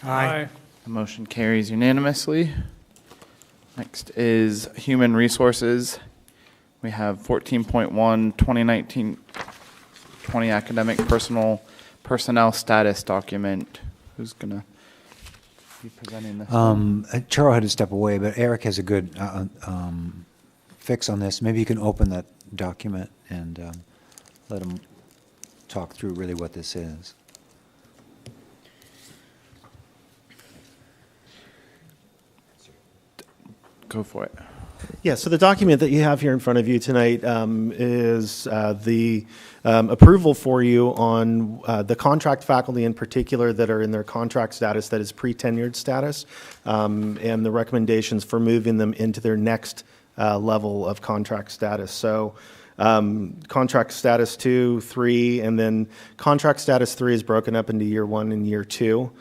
Aye. The motion carries unanimously. Next is Human Resources. We have 14.1, 2019-20 academic personnel status document. Who's going to be presenting this? Charles had to step away, but Eric has a good fix on this. Maybe you can open that document and let him talk through really what this is. Go for it. Yeah, so the document that you have here in front of you tonight is the approval for you on the contract faculty in particular that are in their contract status that is pre-tenured status, and the recommendations for moving them into their next level of contract status. So contract status 2, 3, and then contract status 3 is broken up into year 1 and year 2.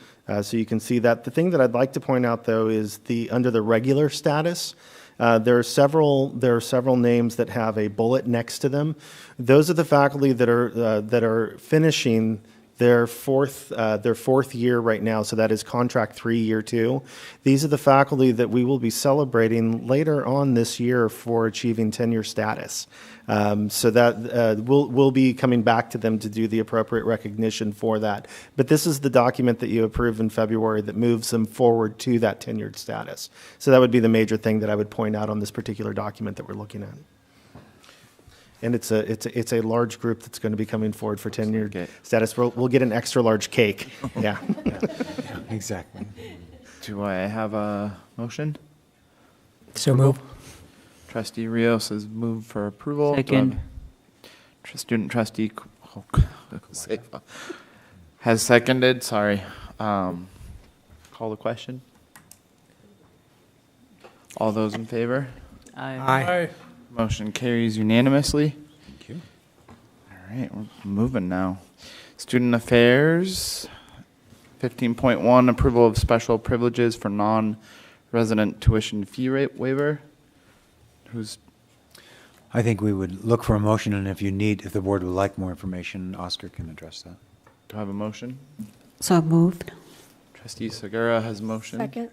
So you can see that. The thing that I'd like to point out, though, is under the regular status, there are several names that have a bullet next to them. Those are the faculty that are finishing their fourth year right now. So that is contract 3, year 2. These are the faculty that we will be celebrating later on this year for achieving tenure status. So that we'll be coming back to them to do the appropriate recognition for that. But this is the document that you approved in February that moves them forward to that tenured status. So that would be the major thing that I would point out on this particular document that we're looking at. and it's a large group that's going to be coming forward for tenure status. We'll get an extra large cake. Yeah. Exactly. Do I have a motion? So move. Trustee Rios has moved for approval. Do I Second. have- Student trustee has seconded, sorry. Call the question. All those in favor? Aye. Motion carries unanimously. Thank you. All right, we're moving now. Student affairs, 15.1, approval of special privileges for non-resident tuition fee rate waiver. Who's, I think we would look for a motion, and if the board would like more information, Oscar can address that. do I have a motion? So moved. Trustee Segura has motion. Second.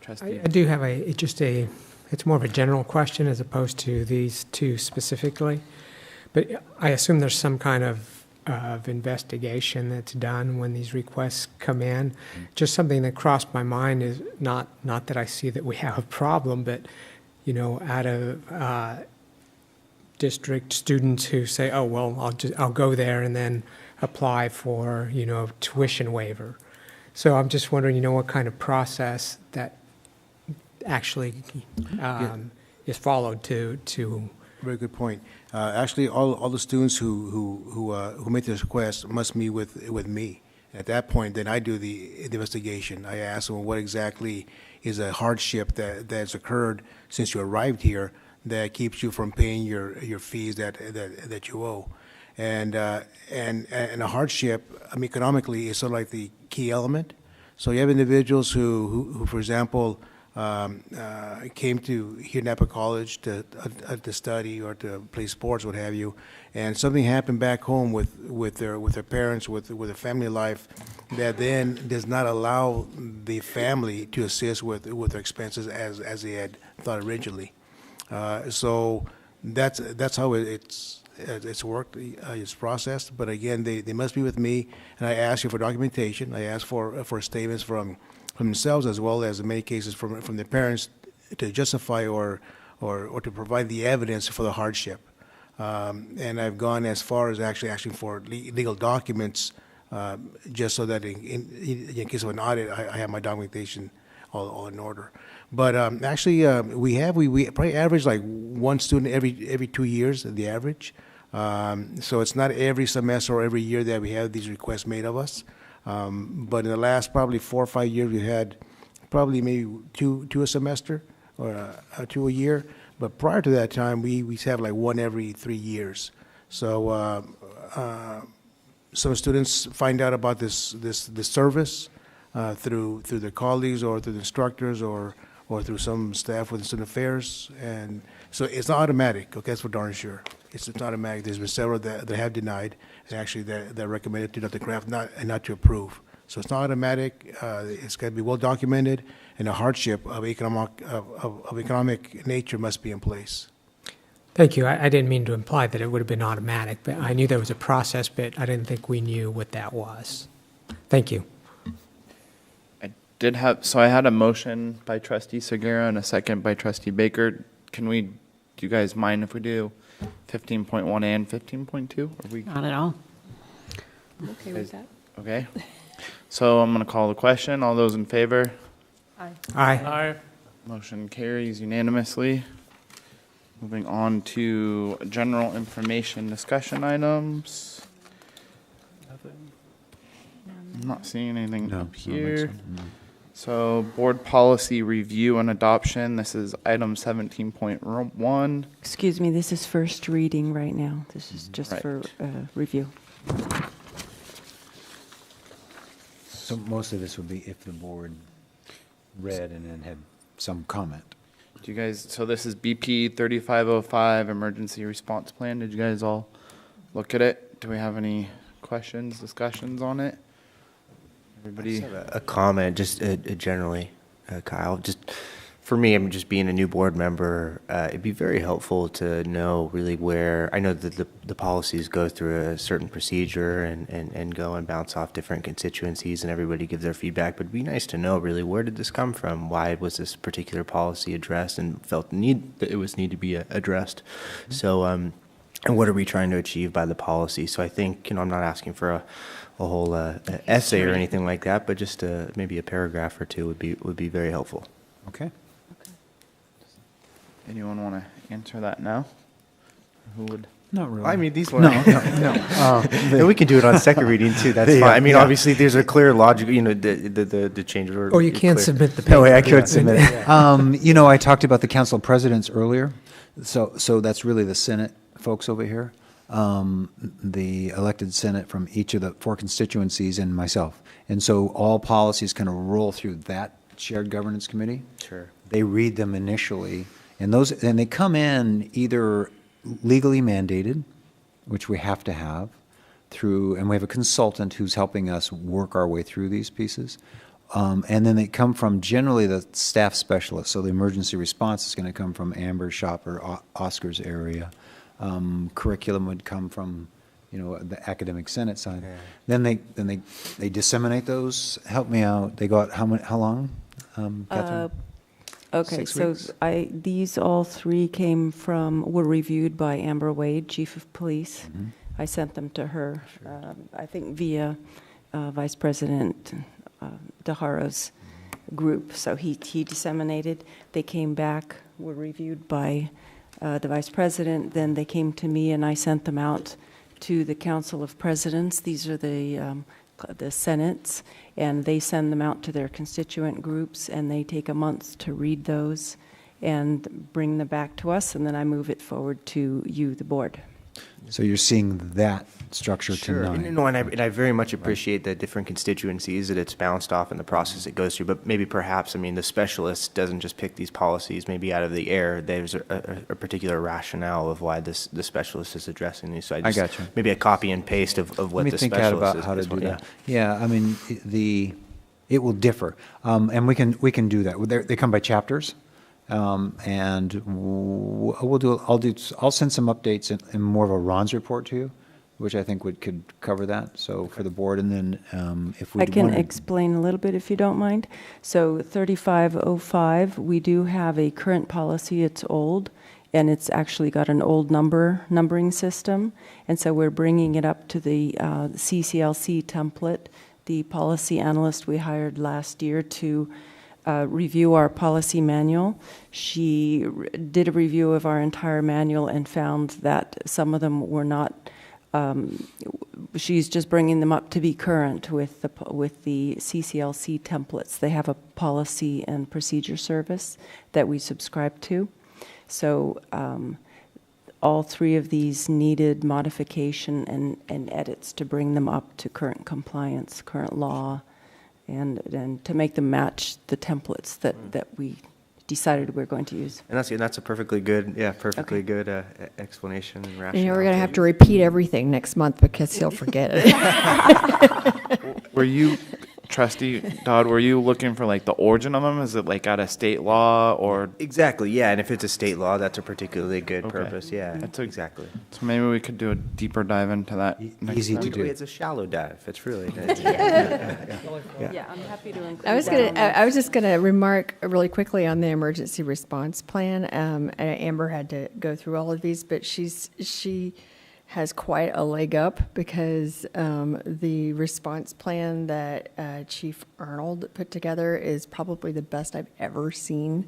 Trustee, I do have it's more of a general question as opposed to these two specifically. But I assume there's some kind of investigation that's done when these requests come in. Just something that crossed my mind is not that I see that we have a problem, but, out of district students who say, oh, well, I'll go there and then apply for, tuition waiver. So I'm just wondering, what kind of process that actually is followed to. Very good point. Actually, all the students who make this request must meet with me. At that point, then I do the investigation. I ask them what exactly is a hardship that's occurred since you arrived here that keeps you from paying your fees that you owe. And a hardship, economically, is sort of like the key element. So you have individuals who for example, came to here Napa College to study or to play sports, what have you, and something happened back home with their parents, with their family life, that then does not allow the family to assist with their expenses as they had thought originally. So that's how it's worked, it's processed. But again, they must be with me, and I ask you for documentation. I ask for statements from themselves, as well as in many cases from their parents, to justify or to provide the evidence for the hardship. And I've gone as far as actually asking for legal documents, just so that in case of an audit, I have my documentation all in order. But actually, we probably average like one student every 2 years, the average. So it's not every semester or every year that we have these requests made of us. But in the last probably 4 or 5 years, we had probably maybe two a semester or two a year. But prior to that time, we have like one every 3 years. So some students find out about this service through their colleagues or through the instructors or through some staff with student affairs. And so it's not automatic, okay, that's for darn sure. It's not automatic. There's been several that have denied, and actually that recommended to Dr. Kraft not to approve. So it's not automatic. It's got to be well documented, and a hardship of economic nature must be in place. Thank you. I didn't mean to imply that it would have been automatic, but I knew there was a process, but I didn't think we knew what that was. Thank you. I had a motion by Trustee Segura and a second by Trustee Baker. Do you guys mind if we do 15.1 and 15.2? Not at all. I'm okay with that. Okay. So I'm going to call the question. All those in favor? Aye. Aye. Motion carries unanimously. Moving on to general information discussion items. I'm not seeing anything up here. So board policy review and adoption. This is item 17.1. Excuse me, this is first reading right now. This is just Right. for review. So most of this would be if the board read and then had some comment. Do you guys, so this is BP 3505 Emergency Response Plan. Did you guys all look at it? Do we have any questions, discussions on it? Everybody? A comment, just generally, Kyle. Just for me, I'm just being a new board member. It'd be very helpful to know really where. I know that the policies go through a certain procedure and go and bounce off different constituencies, and everybody gives their feedback. But it'd be nice to know really where did this come from? Why was this particular policy addressed and felt that it was need to be addressed? So and what are we trying to achieve by the policy. So I think, I'm not asking for a whole essay or anything like that, but just maybe a paragraph or two would be very helpful. Okay. Anyone want to answer that now? Who would? Not really. I mean, these ones. No. And we can do it on second reading too. That's fine. I mean, obviously, there's a clear logic. The change order. Or you is can't clear. submit the paper. No way, I could submit it. I talked about the council presidents earlier, so that's really the Senate folks over here, the elected Senate from each of the 4 constituencies and myself. And so all policies kind of roll through that shared governance committee. Sure. They read them initially, and they come in either legally mandated, which we have to have and we have a consultant who's helping us work our way through these pieces. And then they come from generally the staff specialist. So the emergency response is going to come from Amber's shop or Oscar's area. Curriculum would come from, the academic senate side. Yeah. Then they disseminate those. Help me out. They go out how long? Catherine? Okay, 6 so weeks? these all 3 were reviewed by Amber Wade, Chief of Police. Mm-hmm. I sent them to her, I think via Vice President DeHara's group. So he disseminated. They came back, were reviewed by the Vice President. Then they came to me, and I sent them out to the Council of Presidents. These are the senates, and they send them out to their constituent groups, and they take a month to read those and bring them back to us, and then I move it forward to you, the board. So you're seeing that structure Sure. tonight. And I very much appreciate the different constituencies that it's bounced off in the process it goes through. But maybe perhaps, the specialist doesn't just pick these policies maybe out of the air. There's a particular rationale of why the specialist is addressing these. So I got you. Maybe a copy and paste of what the Let me think specialist out about is. how to is do one- that. Yeah, it will differ, and we can do that. They come by chapters, and I'll send some updates in more of a Ron's report to you, which I think could cover that. So for the board, and then if we I can wanna- explain a little bit if you don't mind. So 3505, we do have a current policy. It's old, and it's actually got an old numbering system. And so we're bringing it up to the CCLC template. The policy analyst we hired last year to review our policy manual. She did a review of our entire manual and found that some of them were not. She's just bringing them up to be current with the CCLC templates. They have a policy and procedure service that we subscribe to. So all 3 of these needed modification and edits to bring them up to current compliance, current law, and to make them match the templates that we decided we're going to use. And that's a perfectly good, good explanation and rationale. And we're going to have to repeat everything next month because he'll forget it. Were you, Trustee Dodd, were you looking for like the origin of them? Is it like out of state law or? Exactly, yeah, and if it's a state law, that's a particularly good Okay. purpose, yeah. That's exactly. So maybe we could do a deeper dive into that. next easy time. to do. It's a shallow dive, it's really. Yeah, I'm happy to include I was just gonna remark really quickly on the emergency response plan. Amber had to go through all of these, but she has quite a leg up because the response plan that Chief Arnold put together is probably the best I've ever seen.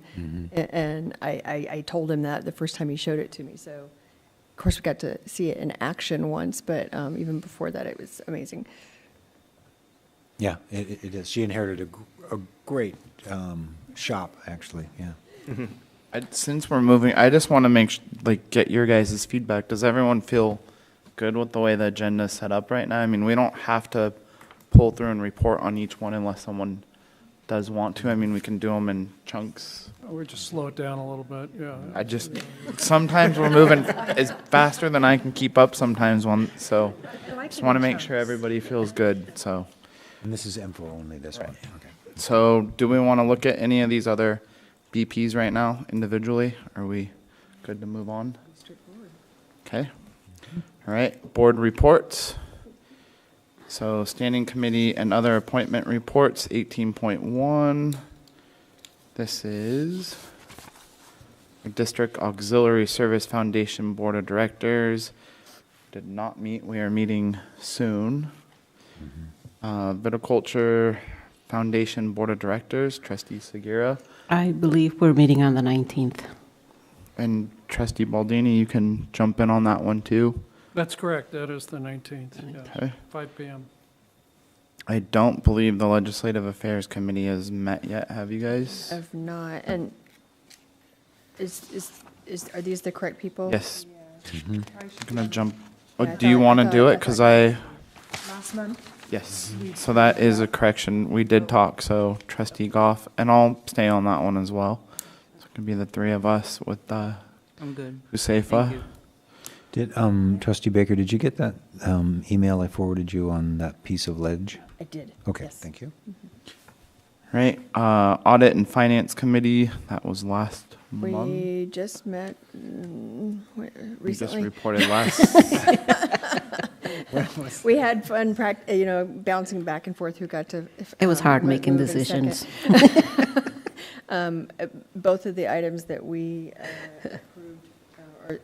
And I told him that the first time he showed it to me. So, of course, we got to see it in action once, but even before that, it was amazing. Yeah, it is. She inherited a great shop, actually, yeah. Since we're moving, I just want to get your guys' feedback. Does everyone feel good with the way the agenda is set up right now? I mean, we don't have to pull through and report on each one unless someone does want to. I mean, we can do them in chunks. We just slow it down a little bit, yeah. Sometimes we're moving is faster than I can keep up sometimes, so just want to make sure everybody feels good, so. And this is info only, this one. Okay. So do we want to look at any of these other BPs right now individually? Are we good to move on? Okay. All right, board reports. So standing committee and other appointment reports, 18.1. This is District Auxiliary Service Foundation Board of Directors did not meet. We are meeting soon. Viticulture Foundation Board of Directors, Trustee Segura. I believe we're meeting on the 19th. And Trustee Baldini, you can jump in on that one too. That's correct, that is the 19th, yes, Okay. 5 PM. I don't believe the Legislative Affairs Committee has met yet. Have you guys? Of not, and are these the correct people? Yes. I'm gonna jump. Yeah, I Do you thought- want I to do thought- it? Because I, Last month? yes. So that is a correction. We did talk, so Trustee Goff, and I'll stay on that one as well. So it could be the three of us with I'm good. Husefa. Thank you. Did, Trustee Baker, did you get that email I forwarded you on that piece of ledge? I did. Okay, yes. thank you. Right, Audit and Finance Committee, that was last month. We just met We just recently. reported last. We had fun, bouncing back and forth who got to. It was hard move making in second. decisions. Both of the items that we approved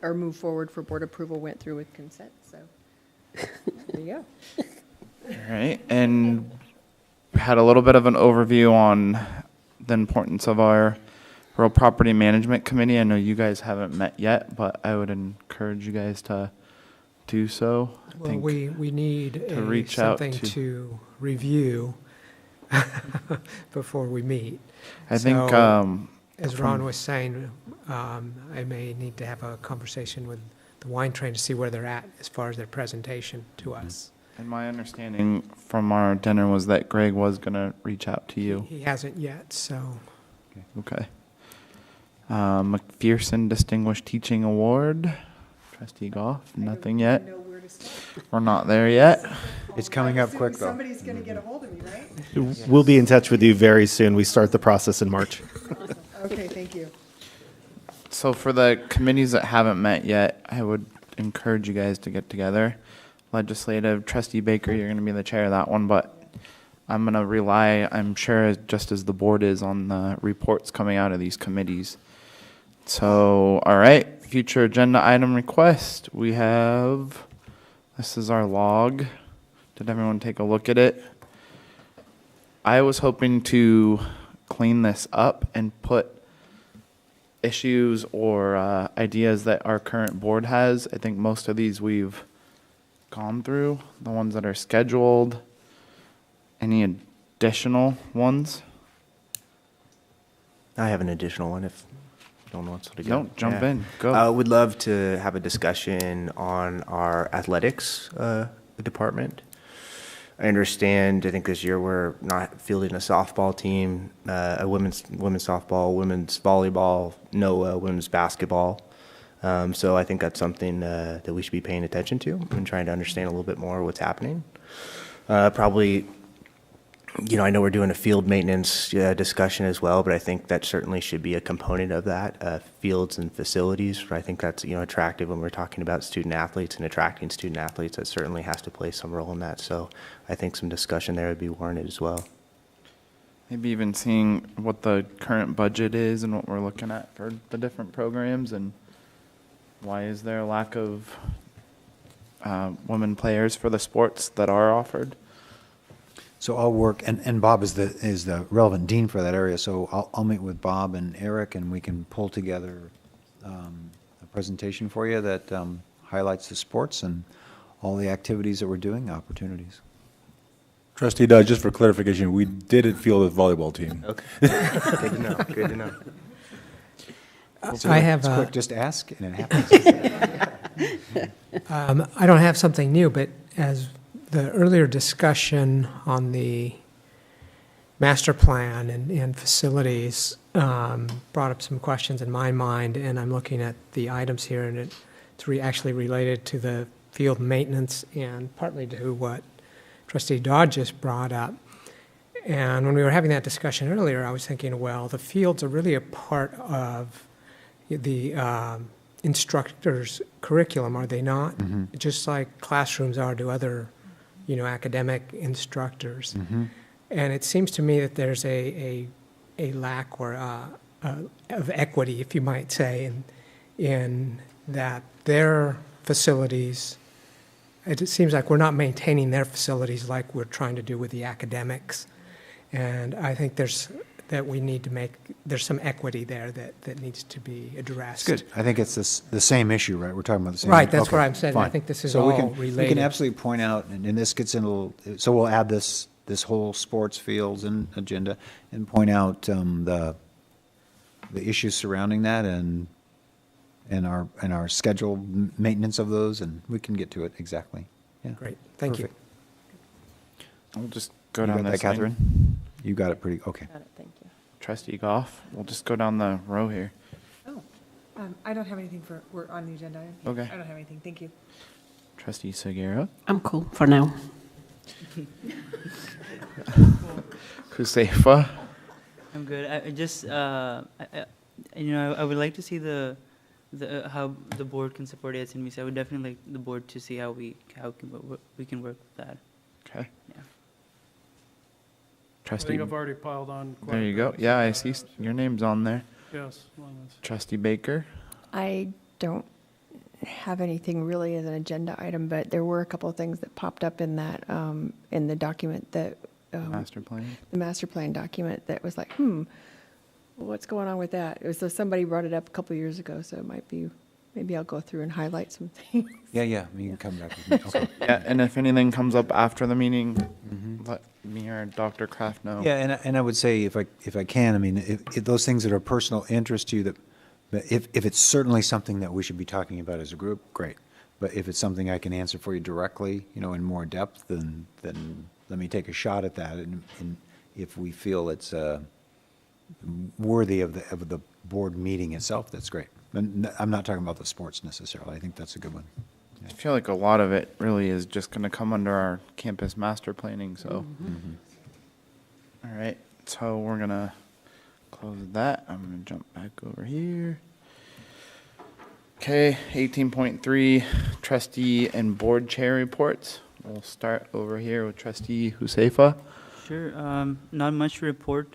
or moved forward for board approval went through with consent, so there you go. All right, and had a little bit of an overview on the importance of our Real Property Management Committee. I know you guys haven't met yet, but I would encourage you guys to do so. I Well, think we need to reach out something to review before we meet. I think, So, as from- Ron was saying, I may need to have a conversation with the wine train to see where they're at as far as their presentation to us. And my understanding from our dinner was that Greg was going to reach out to you. He hasn't yet, so. Okay. McPherson Distinguished Teaching Award, Trustee Goff, nothing yet. We're not there yet. It's coming up quick, though. Somebody's going to get a hold of me, right? We'll be in touch with you very soon. We start the process in March. Okay, thank you. So for the committees that haven't met yet, I would encourage you guys to get together. Legislative, Trustee Baker, you're going to be the chair of that one, but I'm going to rely, I'm sure, just as the board is, on the reports coming out of these committees. So, all right, future agenda item request. We have, this is our log. Did everyone take a look at it? I was hoping to clean this up and put issues or ideas that our current board has. I think most of these we've gone through, the ones that are scheduled. Any additional ones? I have an additional one if no one wants to go. No, jump in. Go. Would love to have a discussion on our athletics department. I understand, I think this year we're not fielding a softball team, a women's softball, women's volleyball, no women's basketball. So I think that's something that we should be paying attention to and trying to understand a little bit more what's happening. Probably, I know we're doing a field maintenance discussion as well, but I think that certainly should be a component of that, fields and facilities. I think that's, attractive when we're talking about student athletes and attracting student athletes. That certainly has to play some role in that. So I think some discussion there would be warranted as well. Maybe even seeing what the current budget is and what we're looking at for the different programs, and why is there a lack of women players for the sports that are offered. So I'll work, and Bob is the relevant dean for that area, so I'll meet with Bob and Eric, and we can pull together a presentation for you that highlights the sports and all the activities that we're doing, opportunities. Trustee Dodd, just for clarification, we did field a volleyball team. Okay. Good to know. Good to know. I have It's quick, just ask, and it happens. I don't have something new, but as the earlier discussion on the master plan and facilities brought up some questions in my mind, and I'm looking at the items here, and it's actually related to the field maintenance and partly to what Trustee Dodd just brought up. And when we were having that discussion earlier, I was thinking, well, the fields are really a part of the instructor's curriculum, are they not? Mm-hmm. Just like classrooms are to other, academic instructors. Mm-hmm. And it seems to me that there's a lack or a of equity, if you might say, in that their facilities, it seems like we're not maintaining their facilities like we're trying to do with the academics. And I think there's some equity there that needs to be addressed. Good. I think it's the same issue, right? We're talking about the same. Right, that's okay, what I'm saying. fine. I think this is So all we can related. absolutely point out, and this gets in a little, so we'll add this whole sports fields and agenda and point out the issues surrounding that and our schedule maintenance of those, and we can get to it exactly. Yeah. Great, thank Perfect. We'll just go You down got that, this thing. Catherine? You got it pretty, okay. Got it, thank you. Trustee Goff, we'll just go down the row here. Oh, I don't have anything we're on the agenda. Okay. I don't have anything, thank you. Trustee Segura. I'm cool for now. Kusefa. I'm good. I just, I would like to see how the board can support SNVC. I would definitely like the board to see how we can work with that. Okay. Yeah. I Trustee. think I've already piled on. quite There a you bit, go. so Yeah, I that see is- your name's on there. Yes. well, that's- Trustee Baker. I don't have anything really as an agenda item, but there were a couple of things that popped up in that, in the document that, Master plan. the master plan document that was like, what's going on with that? It was, so somebody brought it up a couple of years ago, so it might be, maybe I'll go through and highlight some things. Yeah, you can come back with me. Okay. Yeah, and if anything comes up after the meeting, let me or Dr. Kraft know. Yeah, and I would say, if I can, I mean, if those things that are personal interest to you, that if it's certainly something that we should be talking about as a group, great. But if it's something I can answer for you directly, in more depth, then let me take a shot at that. And if we feel it's worthy of the board meeting itself, that's great. And I'm not talking about the sports necessarily. I think that's a good one. I feel like a lot of it really is just going to come under our campus master planning, so. All right, so we're going to close that. I'm going to jump back over here. Okay, 18.3, trustee and board chair reports. We'll start over here with trustee Husefa. Sure. Not much to report,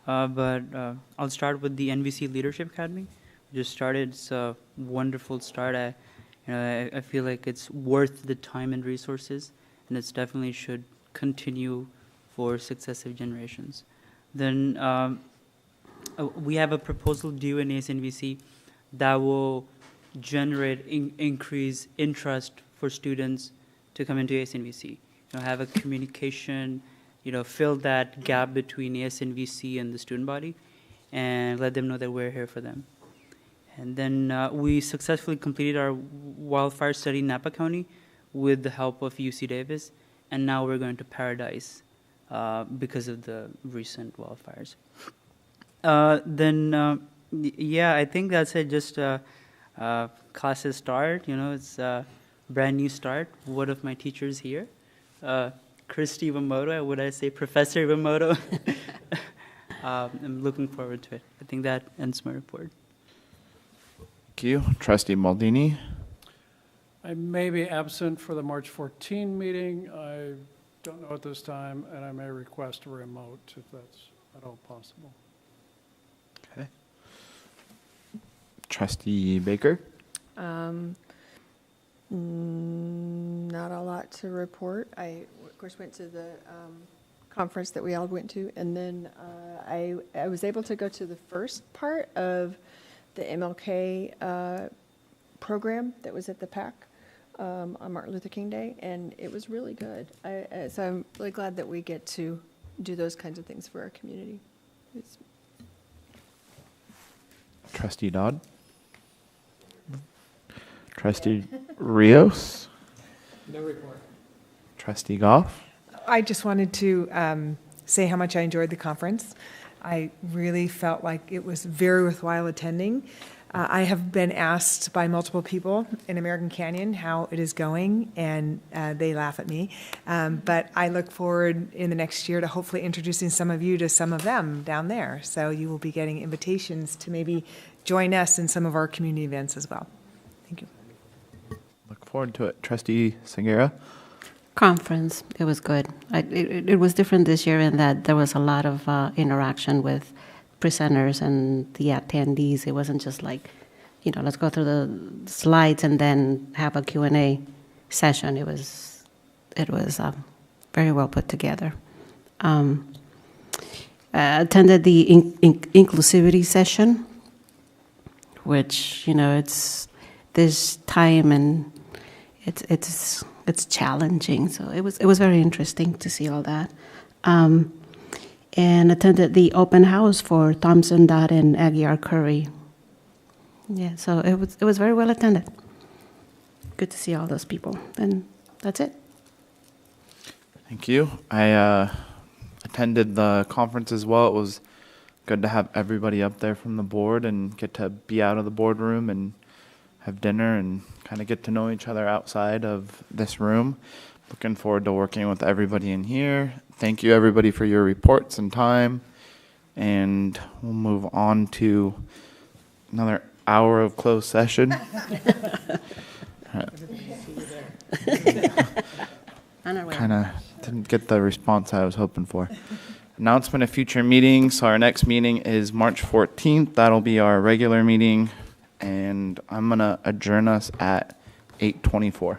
but I'll start with the NVC Leadership Academy. We just started. It's a wonderful start. I feel like it's worth the time and resources, and it's definitely should continue for successive generations. Then we have a proposal due in ASNVC that will generate increase interest for students to come into ASNVC. Have a communication, fill that gap between ASNVC and the student body, and let them know that we're here for them. And then we successfully completed our wildfire study in Napa County with the help of UC Davis, and now we're going to Paradise because of the recent wildfires. Yeah, I think that's it. Just classes start. It's a brand new start. One of my teachers here, Christy Iwamoto. Would I say Professor Iwamoto? I'm looking forward to it. I think that ends my report. Thank you. Trustee Maldini. I may be absent for the March 14 meeting. I don't know at this time, and I may request a remote if that's at all possible. Okay. Trustee Baker. Not a lot to report. I, of course, went to the conference that we all went to, and then I was able to go to the first part of the MLK program that was at the PAC on Martin Luther King Day, and it was really good. So I'm really glad that we get to do those kinds of things for our community. Trustee Dodd. Trustee Rios. No report. Trustee Goff. I just wanted to say how much I enjoyed the conference. I really felt like it was very worthwhile attending. I have been asked by multiple people in American Canyon how it is going, and they laugh at me. But I look forward in the next year to hopefully introducing some of you to some of them down there. So you will be getting invitations to maybe join us in some of our community events as well. Thank you. Look forward to it. Trustee Segura. Conference, it was good. It was different this year in that there was a lot of interaction with presenters and the attendees. It wasn't just like, let's go through the slides and then have a Q&A session. It was very well put together. Attended the inclusivity session, which there's time and it's challenging. So it was very interesting to see all that. And attended the open house for Thompson, Dodd, and Aguiar Curry. Yeah, so it was very well attended. Good to see all those people, and that's it. Thank you. I attended the conference as well. It was good to have everybody up there from the board and get to be out of the boardroom and have dinner and kind of get to know each other outside of this room. Looking forward to working with everybody in here. Thank you, everybody, for your reports and time. And we'll move on to another hour of closed session. Kind of didn't get the response I was hoping for. Announcement of future meetings. So our next meeting is March 14th. That'll be our regular meeting. And I'm going to adjourn us at 8:24.